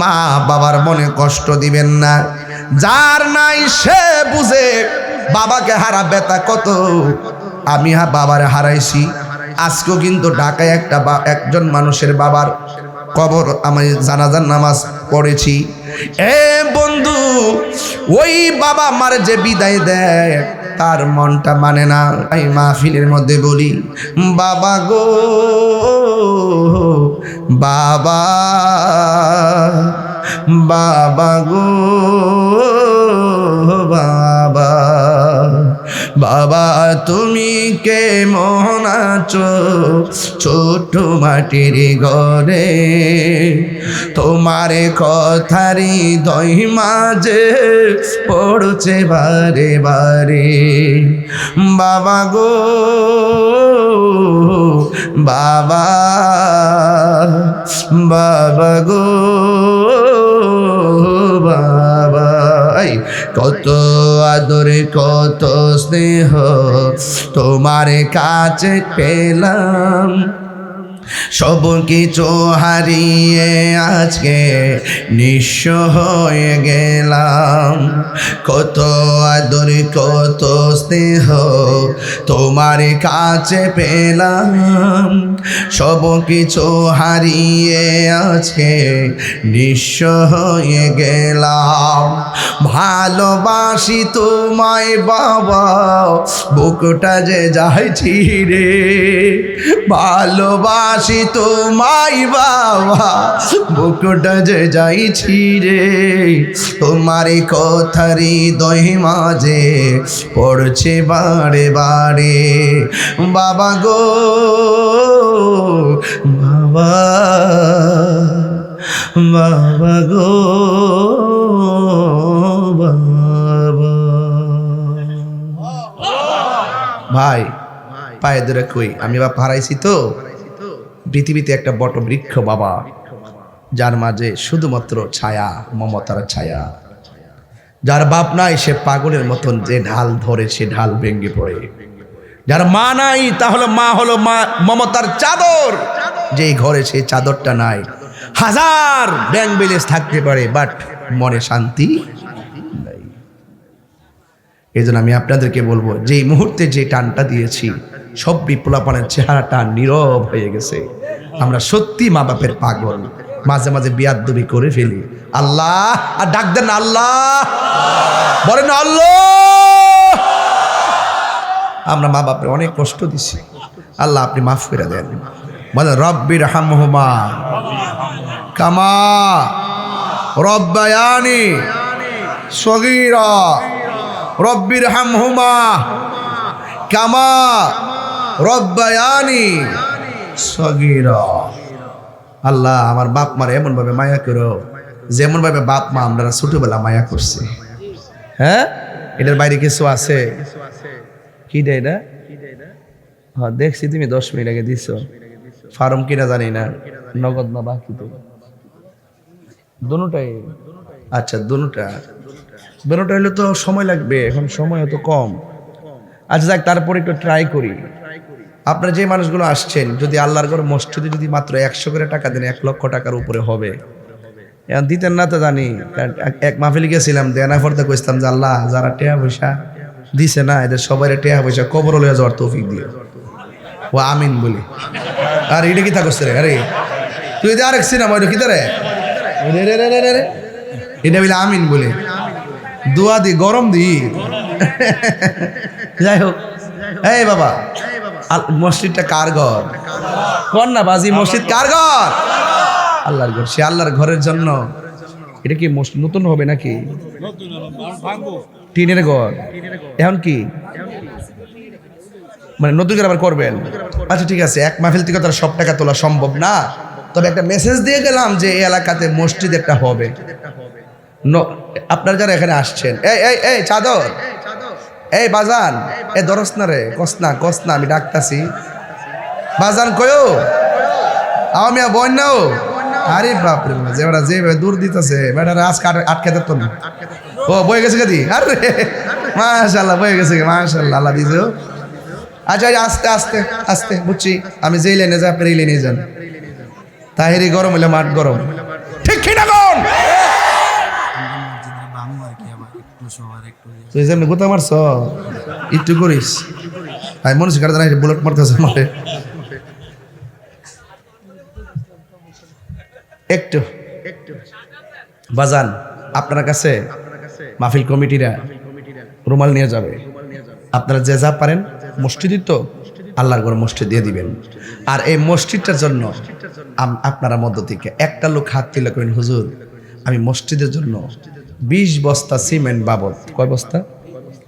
মা বাবার মনে কষ্ট দিবেন না। যার নাই সে বুঝে বাবাকে হারা ব্যথা কত। আমি বাবারে হারাইছি। আজকেও কিন্তু ঢাকায় একজন মানুষের বাবার কবর আমি জানাজার নামাজ পড়েছি। এ বন্ধু, ওই বাবা মার যে বিদায় দেয় তার মনটা মানে না। এই মাহফিলের মধ্যে বলি, বাবা গো বাবা, বাবা গো বাবা, বাবা তুমি কেমন আছো ছোট মাটির ঘরে, তোমার কথারি দই মাঝে পড়ছে বারে বারে। বাবা গো বাবা, বাবা গো বাবা, কত আদর কত স্নেহ তোমার কাছে পেলাম, সব কিছু হারিয়ে আজকে নিঃস্ব হয়ে গেলাম। কত আদর কত স্নেহ তোমার কাছে পেলাম, সব কিছু হারিয়ে আজকে নিঃস্ব হয়ে গেলাম। ভালোবাসি তোমায় বাবা, বুকটা যে যাইছি রে, ভালোবাসি তোমায় বাবা, বুকটা যে যাইছি রে, তোমার কথারি দই মাঝে পড়ছে বারে বারে। বাবা গো বাবা, বাবা গো বাবা। ভাই পায়ে ধরে কই, আমি বাপ হারাইছি তো। পৃথিবীতে একটা বটবৃক্ষ বাবা, যার মাঝে শুধুমাত্র ছায়া, মমতার ছায়া। যার বাপ নাই সে পাগলের মতন যে ঢাল ধরে সে ঢাল ভেঙে পড়ে। যার মা নাই তাহলে মা হলো মা মমতার চাদর, যেই ঘরে সেই চাদরটা নাই হাজার ব্যাংক ব্যালেন্স থাকতে পারে, বাট মনে শান্তি নাই। এই জন্য আমি আপনাদেরকে বলবো, যেই মুহূর্তে যে টানটা দিয়েছি সব বিপ্লবানের চেহারাটা নীরব হয়ে গেছে। আমরা সত্যি মা বাপের পাগল, মাঝে মাঝে বিয়াদবি করে ফেলি। আল্লাহ, আর ডাক দেন আল্লাহ, বলেন আল্লাহ। আমরা মা বাপের অনেক কষ্ট দিছি, আল্লাহ আপনি মাফ করে দেন। বলেন রব্বির হামহুমা কামা রব্বায়ানি সগীরা, রব্বির হামহুমা কামা রব্বায়ানি সগীরা। আল্লাহ আমার বাপ মার এমন ভাবে মায়া করো যেমন ভাবে বাপ মা আমরা ছোটবেলা মায়া করছে। হ্যাঁ, এটার বাইরে কিছু আছে কি দেয় না? হ্যাঁ দেখছি তুমি 10 মিনিট আগে দিছো, ফার্ম কিনা জানি না, নগদ না বাকি তো দুটোটাই। আচ্ছা দুটোটা হলে তো সময় লাগবে, এখন সময় হয়তো কম। আচ্ছা যাক, তারপরে একটু ট্রাই করি। আপনারা যে মানুষগুলো আসছেন, যদি আল্লাহর ঘর মসজিদে যদি মাত্র 100 করে টাকা দেন 1 লক্ষ টাকার উপরে হবে। এখন দিতেন না তো জানি, এক মাহফিলে গেছিলাম, দেনা ফর্দা কইতাম যে আল্লাহ যারা টেয়া পয়সা দিছে না এদের সবাই টেয়া পয়সা কবর লয়ে যাওয়ার তৌফিক দিও। ও আমিন বলি। আর এটা কি থাকছে রে? আরে তুই যদি আরেক সিনেমা ওইটা কি রে, এটা বলে আমিন বলে দোয়া দি, গরম দি। যাই হোক, এই বাবা মসজিদটা কার ঘর? কর না বাজি, মসজিদ কার ঘর? আল্লাহর ঘর। সে আল্লাহর ঘরের জন্য এটা কি নতুন হবে নাকি টিনের ঘর? এখন কি মানে নতুন করে আবার করবেন? আচ্ছা ঠিক আছে, এক মাহফিল থেকে তার সব টাকা তোলা সম্ভব না, তবে একটা মেসেজ দিয়ে গেলাম যে এই এলাকাতে মসজিদ একটা হবে। আপনারা যারা এখানে আসছেন, এই এই এই চাদর, এই বাজান, এ দরস না রে, কস না, আমি ডাকতাছি বাজান কয়ো আমি বই নাও। আরে বাপরে, যে বেটা যে দূর দিতেছে বেটারে আজকে আটকে দিত না। ও বয়ে গেছে কাদি, আরে মাশাআল্লাহ বয়ে গেছে, মাশাআল্লাহ আল্লাহ দিছে। আচ্ছা আস্তে আস্তে আস্তে বুঝছি, আমি যেই লাইনে যাই আপনার এই লাইনে যান। তাহিরি গরম হইলে মাঠ গরম, ঠিক কি না কোন? তুই যেমনি গোতা মারছ একটু করিস, আমি মনে হচ্ছে কারণ বুলেট মারতেছে মারে। একটু বাজান আপনার কাছে মাহফিল কমিটিরা রুমাল নিয়ে যাবে, আপনারা যে যা পারেন মসজিদই তো আল্লাহর ঘরে মসজিদ দিয়ে দিবেন। আর এই মসজিদটার জন্য আপনারা মধ্য থেকে একটা লোক হাত তুলে করেন, হুজুর আমি মসজিদের জন্য 20 বস্তা সিমেন্ট বাবদ, কয় বস্তা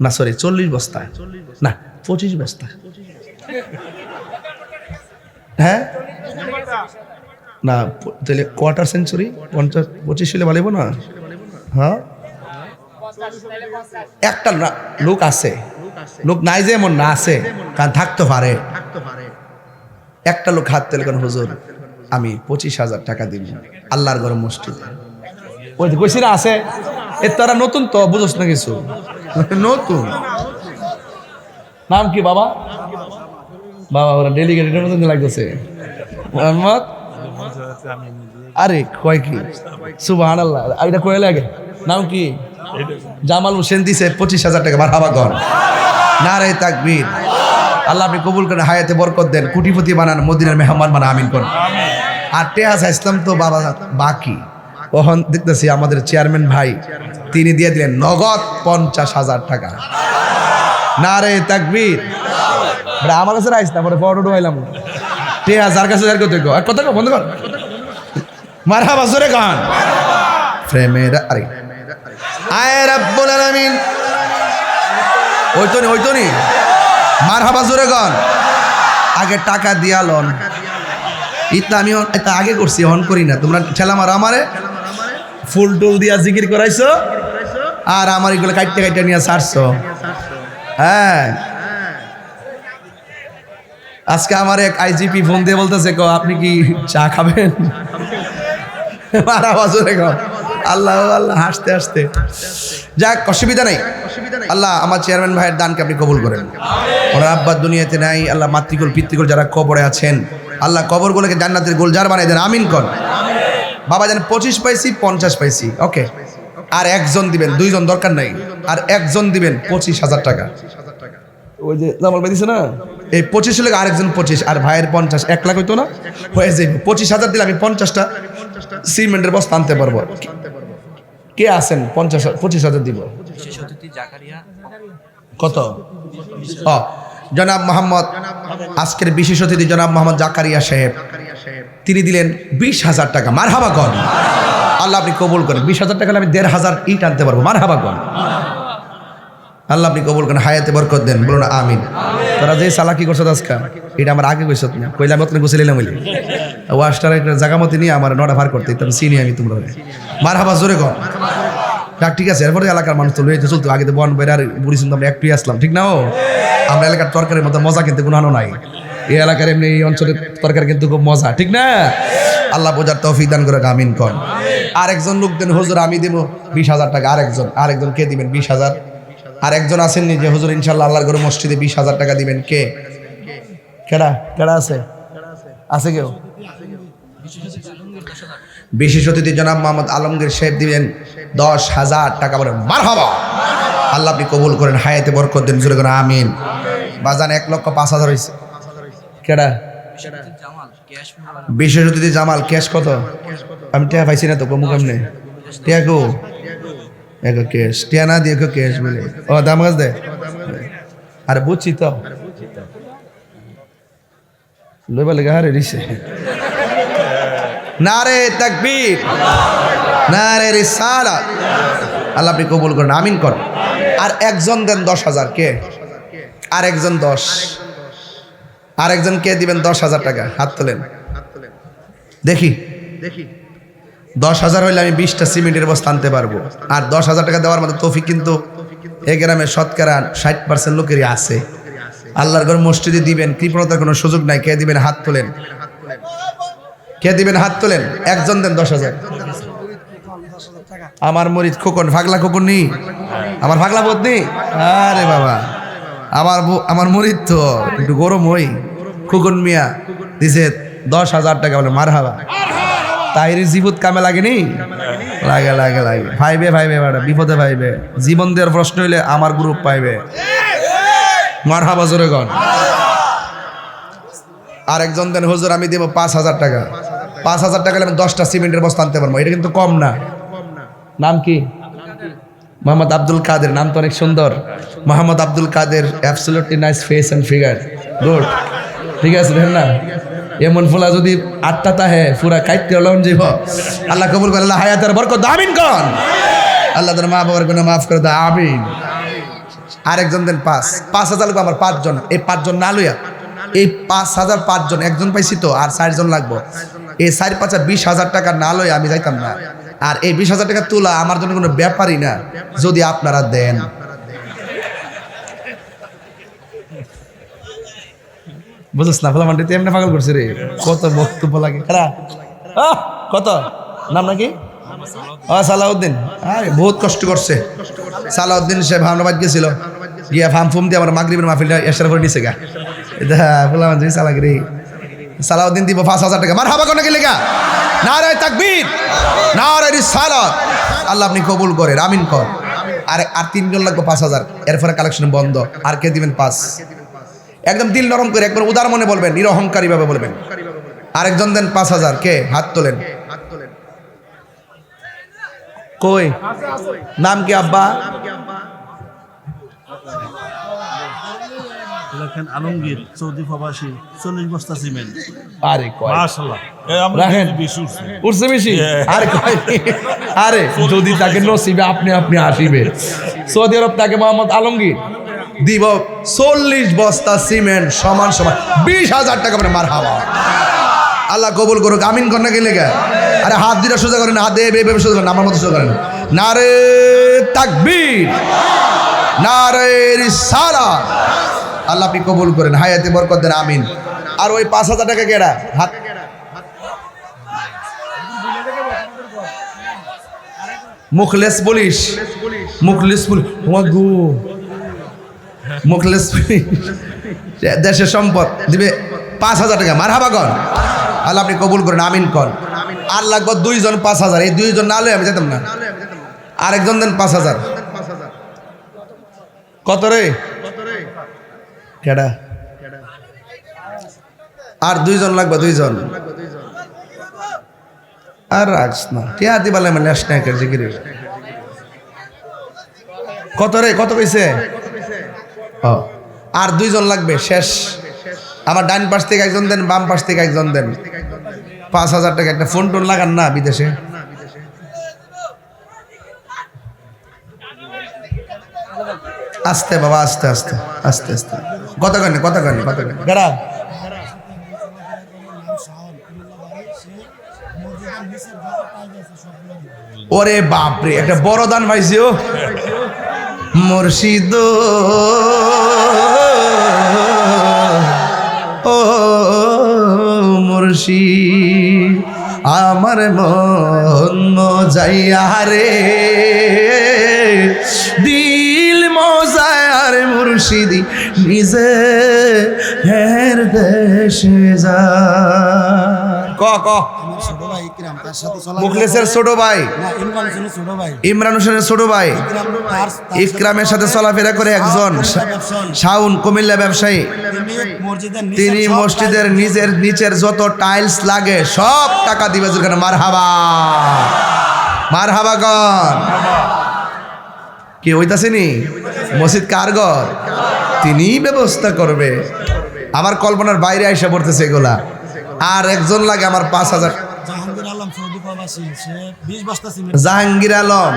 না সরি 40 বস্তা না 25 বস্তা, হ্যাঁ না তাহলে কোয়ার্টার সেঞ্চুরি 50-25 হলে ভালো না, হ্যাঁ একটা লোক আছে, লোক নাই যে এমন না আছে, কারণ থাকতে পারে। একটা লোক হাত তেল কেন, হুজুর আমি 25,000 টাকা দিব আল্লাহর ঘরে মসজিদ। ওই কইছি না আছে, এ তারা নতুন তো বুঝোস না কিছু, নতুন নাম কি বাবা? বাবা ওরা ডেলিগেটের মতন লাগতেছে। মোহাম্মদ আরে কয় কি সুবহানাল্লাহ, এটা কয় লাগে নাম কি? জামাল হোসেন দিছে 25,000 টাকা। মারহাবা কর, নারে তাকবীর। আল্লাহ আপনি কবুল করেন, হায়াতে বরকত দেন, কোটিপতি বানান, মদিনার মেহমান বানান, আমিন করেন। আর টেহাস ইসলাম তো বাবা বাকি, ওহন দেখতেছি আমাদের চেয়ারম্যান ভাই তিনি দিয়ে দিলেন নগদ 50,000 টাকা। নারে তাকবীর। আমার কাছে রাইস না, পরে ফটো ঢুকাইলাম টেহাস যার কাছে যার কথা বন্ধ কর। মারহাবা জোরে গান প্রেমের আরে আয় রাব্বুল আলামিন। ওই তো নি মারহাবা জোরে গান। আগে টাকা দিয়া লন, ইতা আমি এটা আগে করছি, অন করি না। তোমরা ঠেলা মারো আমারে, ফুল টুল দিয়া জিকির করাইছো, আর আমার এগুলো কাটতে কাটতে নিয়ে ছাড়ছো। হ্যাঁ আজকে আমার এক আইজিপি ফোন দিয়ে বলতেছে আপনি কি চা খাবেন? মারহাবা জোরে গান। আল্লাহ আল্লাহ হাসতে হাসতে যাক, অসুবিধা নেই। আল্লাহ আমার চেয়ারম্যান ভাইয়ের দানকে আপনি কবুল করেন। ওনার আব্বার দুনিয়াতে নাই, আল্লাহ মাতৃকুল পিতৃকুল যারা কবরে আছেন আল্লাহ কবরগুলোকে জান্নাতের গুলজার বানিয়ে দেন, আমিন কর। বাবা জান 25 পাইছি 50 পাইছি, ওকে। আর একজন দিবেন, 2 জন দরকার নাই, আর একজন দিবেন 25,000 টাকা। ওই যে জামাল ভাই দিছে না, এই 25 হলে আরেকজন 25, আর ভাইয়ের 50, 1 লাখ হইতো না, হয়ে যাবে। 25,000 দিলে আমি 50টা সিমেন্টের বস্তা আনতে পারবো। কে আছেন 25,000 দিব? কত? জনাব মোহাম্মদ, আজকের বিশেষ অতিথি জনাব মোহাম্মদ জাকারিয়া সাহেব, তিনি দিলেন 20,000 টাকা। মারহাবা কর। আল্লাহ আপনি কবুল করেন। 20,000 টাকা আমি 1,500 ইট আনতে পারবো। মারহাবা কর। আল্লাহ আপনি কবুল করেন, হায়াতে বরকত দেন, বলুন আমিন। তোরা যে চালাকি করছো আজকে, এটা আমার আগে কইছ না, কইলাম আপনি গুছিলাম বলি ওয়াশটার একটা জায়গা মতো নিয়ে আমার 9টা ভার করতে, তবে চিনি আমি তোমরা। মারহাবা জোরে কর। ডাক ঠিক আছে। এরপরে এলাকার মানুষ তো লইতে চলতো, আগে তো বন বের আর বুড়ি শুনতাম, আমরা একটুই আসলাম, ঠিক না? ও আমরা এলাকার তরকারির মতো মজা কিন্তু কোনো আনো নাই। এই এলাকার এমনি এই অঞ্চলের তরকারি কিন্তু খুব মজা, ঠিক না? আল্লাহ বোঝার তৌফিক দান করে, আমিন কর। আরেকজন লোক দেন, হুজুর আমি দেবো 20,000 টাকা। আরেকজন কে দিবেন 20,000? আর একজন আসেননি যে হুজুর ইনশাল্লাহ আল্লাহর ঘরে মসজিদে 20,000 টাকা দিবেন, কে? কেডা আছে কেউ? বিশেষ অতিথি জনাব মোহাম্মদ আলমগীর সাহেব দিবেন 10,000 টাকা। বলেন মারহাবা। আল্লাহ আপনি কবুল করেন, হায়াতে বরকত দেন, জোরে করে আমিন। বাজান 1,05,000 হয়েছে। কেডা? বিশেষ অতিথি জামাল। ক্যাশ কত? আমি টিয়া পাইছি না তো, কমু কেমনে টিয়া গো? ক্যাশ টিয়া না দিয়ে ক্যাশ বলে, ও দাম গাছ দে। আরে বুঝছি তো, লইবা লেগে হারে দিছে। নারে তাকবীর, নারে রিসালাত। আল্লাহ আপনি কবুল করেন, আমিন করেন। আর একজন দেন 10,000। কে? আর একজন 10। আর একজন কে দিবেন 10,000 টাকা? হাত তোলেন দেখি। 10,000 হইলে আমি 20টা সিমেন্টের বস্তা আনতে পারবো। আর 10,000 টাকা দেওয়ার মতো তৌফিক কিন্তু এই গ্রামের শতকরা 60% লোকেরই আছে। আল্লাহর ঘর মসজিদে দিবেন, কৃপণতার কোনো সুযোগ নাই। কে দিবেন? হাত তোলেন। কে দিবেন? হাত তোলেন। একজন দেন 10,000। আমার মরিদ খোকন, ফাগলা খোকন নি, আমার ফাগলা বোধ নি। আরে বাবা, আমার মরিদ তো একটু গরম হই। খোকন মিয়া দিছে 10,000 টাকা। বলে মারহাবা। তাইরি জীবত কামে লাগেনি? লাগে লাগে লাগে। ভাইবে ম্যাডাম, বিপদে ভাইবে। জীবন দেওয়ার প্রশ্ন হইলে আমার গ্রুপ পাইবে। মারহাবা জোরে গন। আর একজন দেন হুজুর আমি দেব 5,000 টাকা। 5,000 টাকা আমি 10টা সিমেন্টের বস্তা আনতে পারবো, এটা কিন্তু কম না। নাম কি? মোহাম্মদ আব্দুল কাদের, নাম তো অনেক সুন্দর। Mohammad Abdul Kader, absolutely nice face and figure, good, ঠিক আছে দেখেন না? এমন ফুলা যদি 8টা তাহে পুরা কাইতে লন যাব। আল্লাহ কবুল করে, আল্লাহ হায়াতের বরকত দাও, আমিন কোন। আল্লাহ তার মা বাবার গুনাহ মাফ করে দাও, আমিন। আরেকজন দেন 5,000 লাগবে আমার 5 জন, এই 5 জন না লইয়া, এই 5,000 5 জন, একজন পাইছি তো, আর 4 জন লাগবো। এই 4-5 20,000 টাকা না লইয়া আমি যাইতাম না। আর এই 20,000 টাকা তোলা আমার জন্য কোনো ব্যাপারই না, যদি আপনারা দেন। বুঝছ না, ফলা মান্ডিতে এমনি পাগল করছে রে, কত বক্তব্য লাগে। কত নাম নাকি? সালাউদ্দিন। আরে বহুত কষ্ট করছে সালাউদ্দিন সাহেব, হামনাবাদ গেছিল, গিয়া ফার্ম ফুম দিয়ে আমার মাগরিবের মাহফিলটা এসার করে নিছে গা। ফলা মান্ডি সালাগিরি। সালাউদ্দিন দিব 5,000 টাকা, মারহাবা কোন নাকি লেগা? নারে তাকবীর, নারে রিসালাত। আল্লাহ আপনি কবুল করেন, আমিন কর। আর 3 জন লাগবে 5,000, এরপরে কালেকশন বন্ধ। আর কে দিবেন 5? একদম দিল নরম করে, একবার উদার মনে বলবেন, নিরহংকারী ভাবে বলবেন। আরেকজন দেন 5,000, কে? হাত তোলেন। কই নাম কি আব্বা? আলমগীর, সৌদি প্রবাসী, 40 বস্তা সিমেন্ট। আরে কয় মাশাআল্লাহ, রাখেন উঠছে বেশি। আরে কয়, আরে যদি তাকে নসিবে আপনি আপনি আসিবে। সৌদি আরব তাকে মোহাম্মদ আলমগীর দিব 40 বস্তা সিমেন্ট, সমান সমান 20,000 টাকা। মানে মারহাবা, আল্লাহ কবুল করুক, আমিন কর না গেলে। আরে হাত দুটা সোজা করেন, হাত দিয়ে বেবে সোজা করেন, আমার মতো সোজা করেন। নারে তাকবীর, নারে রিসালাত। আল্লাহ আপনি কবুল করেন, হায়াতে বরকত দেন, আমিন। আর ওই 5,000 টাকা কেডা? হাত Mukhles police, Mukhles police, Mukhles police, দেশের সম্পদ দিবে 5,000 টাকা। মারহাবা কর, আল্লাহ আপনি কবুল করেন, আমিন কর। আর লাগবে 2 জন 5,000, এই 2 জন না হলে আমি যেতাম না। আরেকজন দেন 5,000। কত রে কেডা? আর 2 জন লাগবে, 2 জন। আর রাখস না, টিয়া দিবালে মানে ন্যাশনাল জিগিরি। কত রে, কত কইছে? আর 2 জন লাগবে, শেষ। আমার ডান পাশ থেকে একজন দেন, বাম পাশ থেকে একজন দেন। 5,000 টাকা। একটা ফোন টোন লাগান না বিদেশে। আস্তে বাবা, আস্তে আস্তে আস্তে আস্তে। কত কানে, কত কানে, কত কানে গাড়া। ওরে বাপরে, একটা বড় দান পাইছি। ও মুর্শিদ, ও মুর্শিদ, আমার মন মজাইয়া রে, দিল মজায়ার মুর্শিদি, নিজে হের দেশে যা। ক ক ছোট ভাই ইকরাম, তার সাথে মুখলেসের ছোট ভাই, ইমরান হোসেনের ছোট ভাই, ইকরামের সাথে চলাফেরা করে একজন শাউন, কুমিল্লা ব্যবসায়ী। তিনি মসজিদের নিচের যত টাইলস লাগে সব টাকা দিবে। যেখানে মারহাবা, মারহাবা কর। কি হইতাছেনি? মসজিদ কার ঘর? তিনি ব্যবস্থা করবে। আমার কল্পনার বাইরে আইসা পড়তেছে এগুলা। আর একজন লাগে আমার 5,000। জাহাঙ্গীর আলম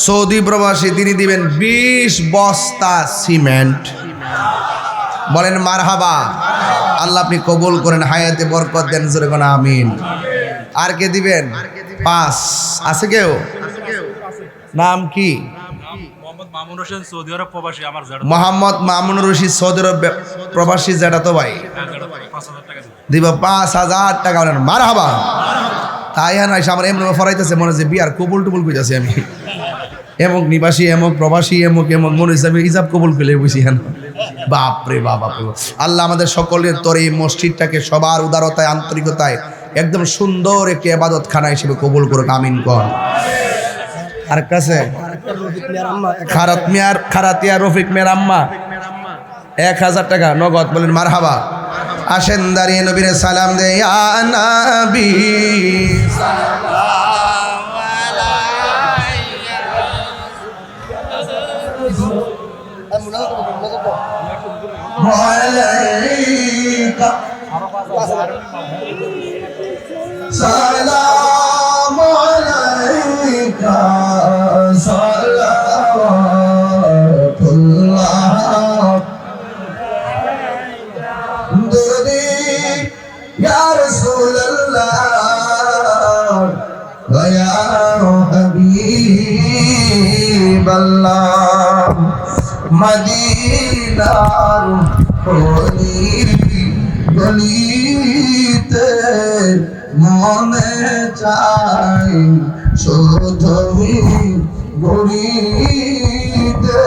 সৌদি প্রবাসী, তিনি দিবেন 20 বস্তা সিমেন্ট। বলেন মারহাবা, আল্লাহ আপনি কবুল করেন, হায়াতে বরকত দেন, জোরে কোন আমিন। আর কে দিবেন? 5 আছে কেউ? নাম কি? মোহাম্মদ মামুন রশিদ, সৌদি আরব প্রবাসী, যেটা তো ভাই দিব 5,000 টাকা। মারহাবা। তাই হ্যাঁ, আমার এমন ফরাইতেছে, মনে হচ্ছে বিয়ার কবুল টুবুল কইতাছি আমি। এমক নিবাসী, এমক প্রবাসী, এমক এমক মনে হচ্ছে আমি ইজাব কবুল করলে বুঝি। হ্যাঁ বাপরে বাপ। আল্লাহ আমাদের সকলের তোর এই মসজিদটাকে সবার উদারতায়, আন্তরিকতায় একদম সুন্দর একটি ইবাদত খানা হিসেবে কবুল করুক, আমিন কর। আর কাছে খারাতিয়া রফিক মেয়ের আম্মা 1,000 টাকা নগদ। বলেন মারহাবা। আসেন দাঁড়িয়ে নবীর সালাম দে ইয়া নবী সালাম আলাইকা সালাওয়াতুল্লাহ দুরুদি ইয়া রাসূলুল্লাহ ওয়া ইয়া হাবিবাল্লাহ মদিনার গলিতে মনে চাই শুধু গড়িতে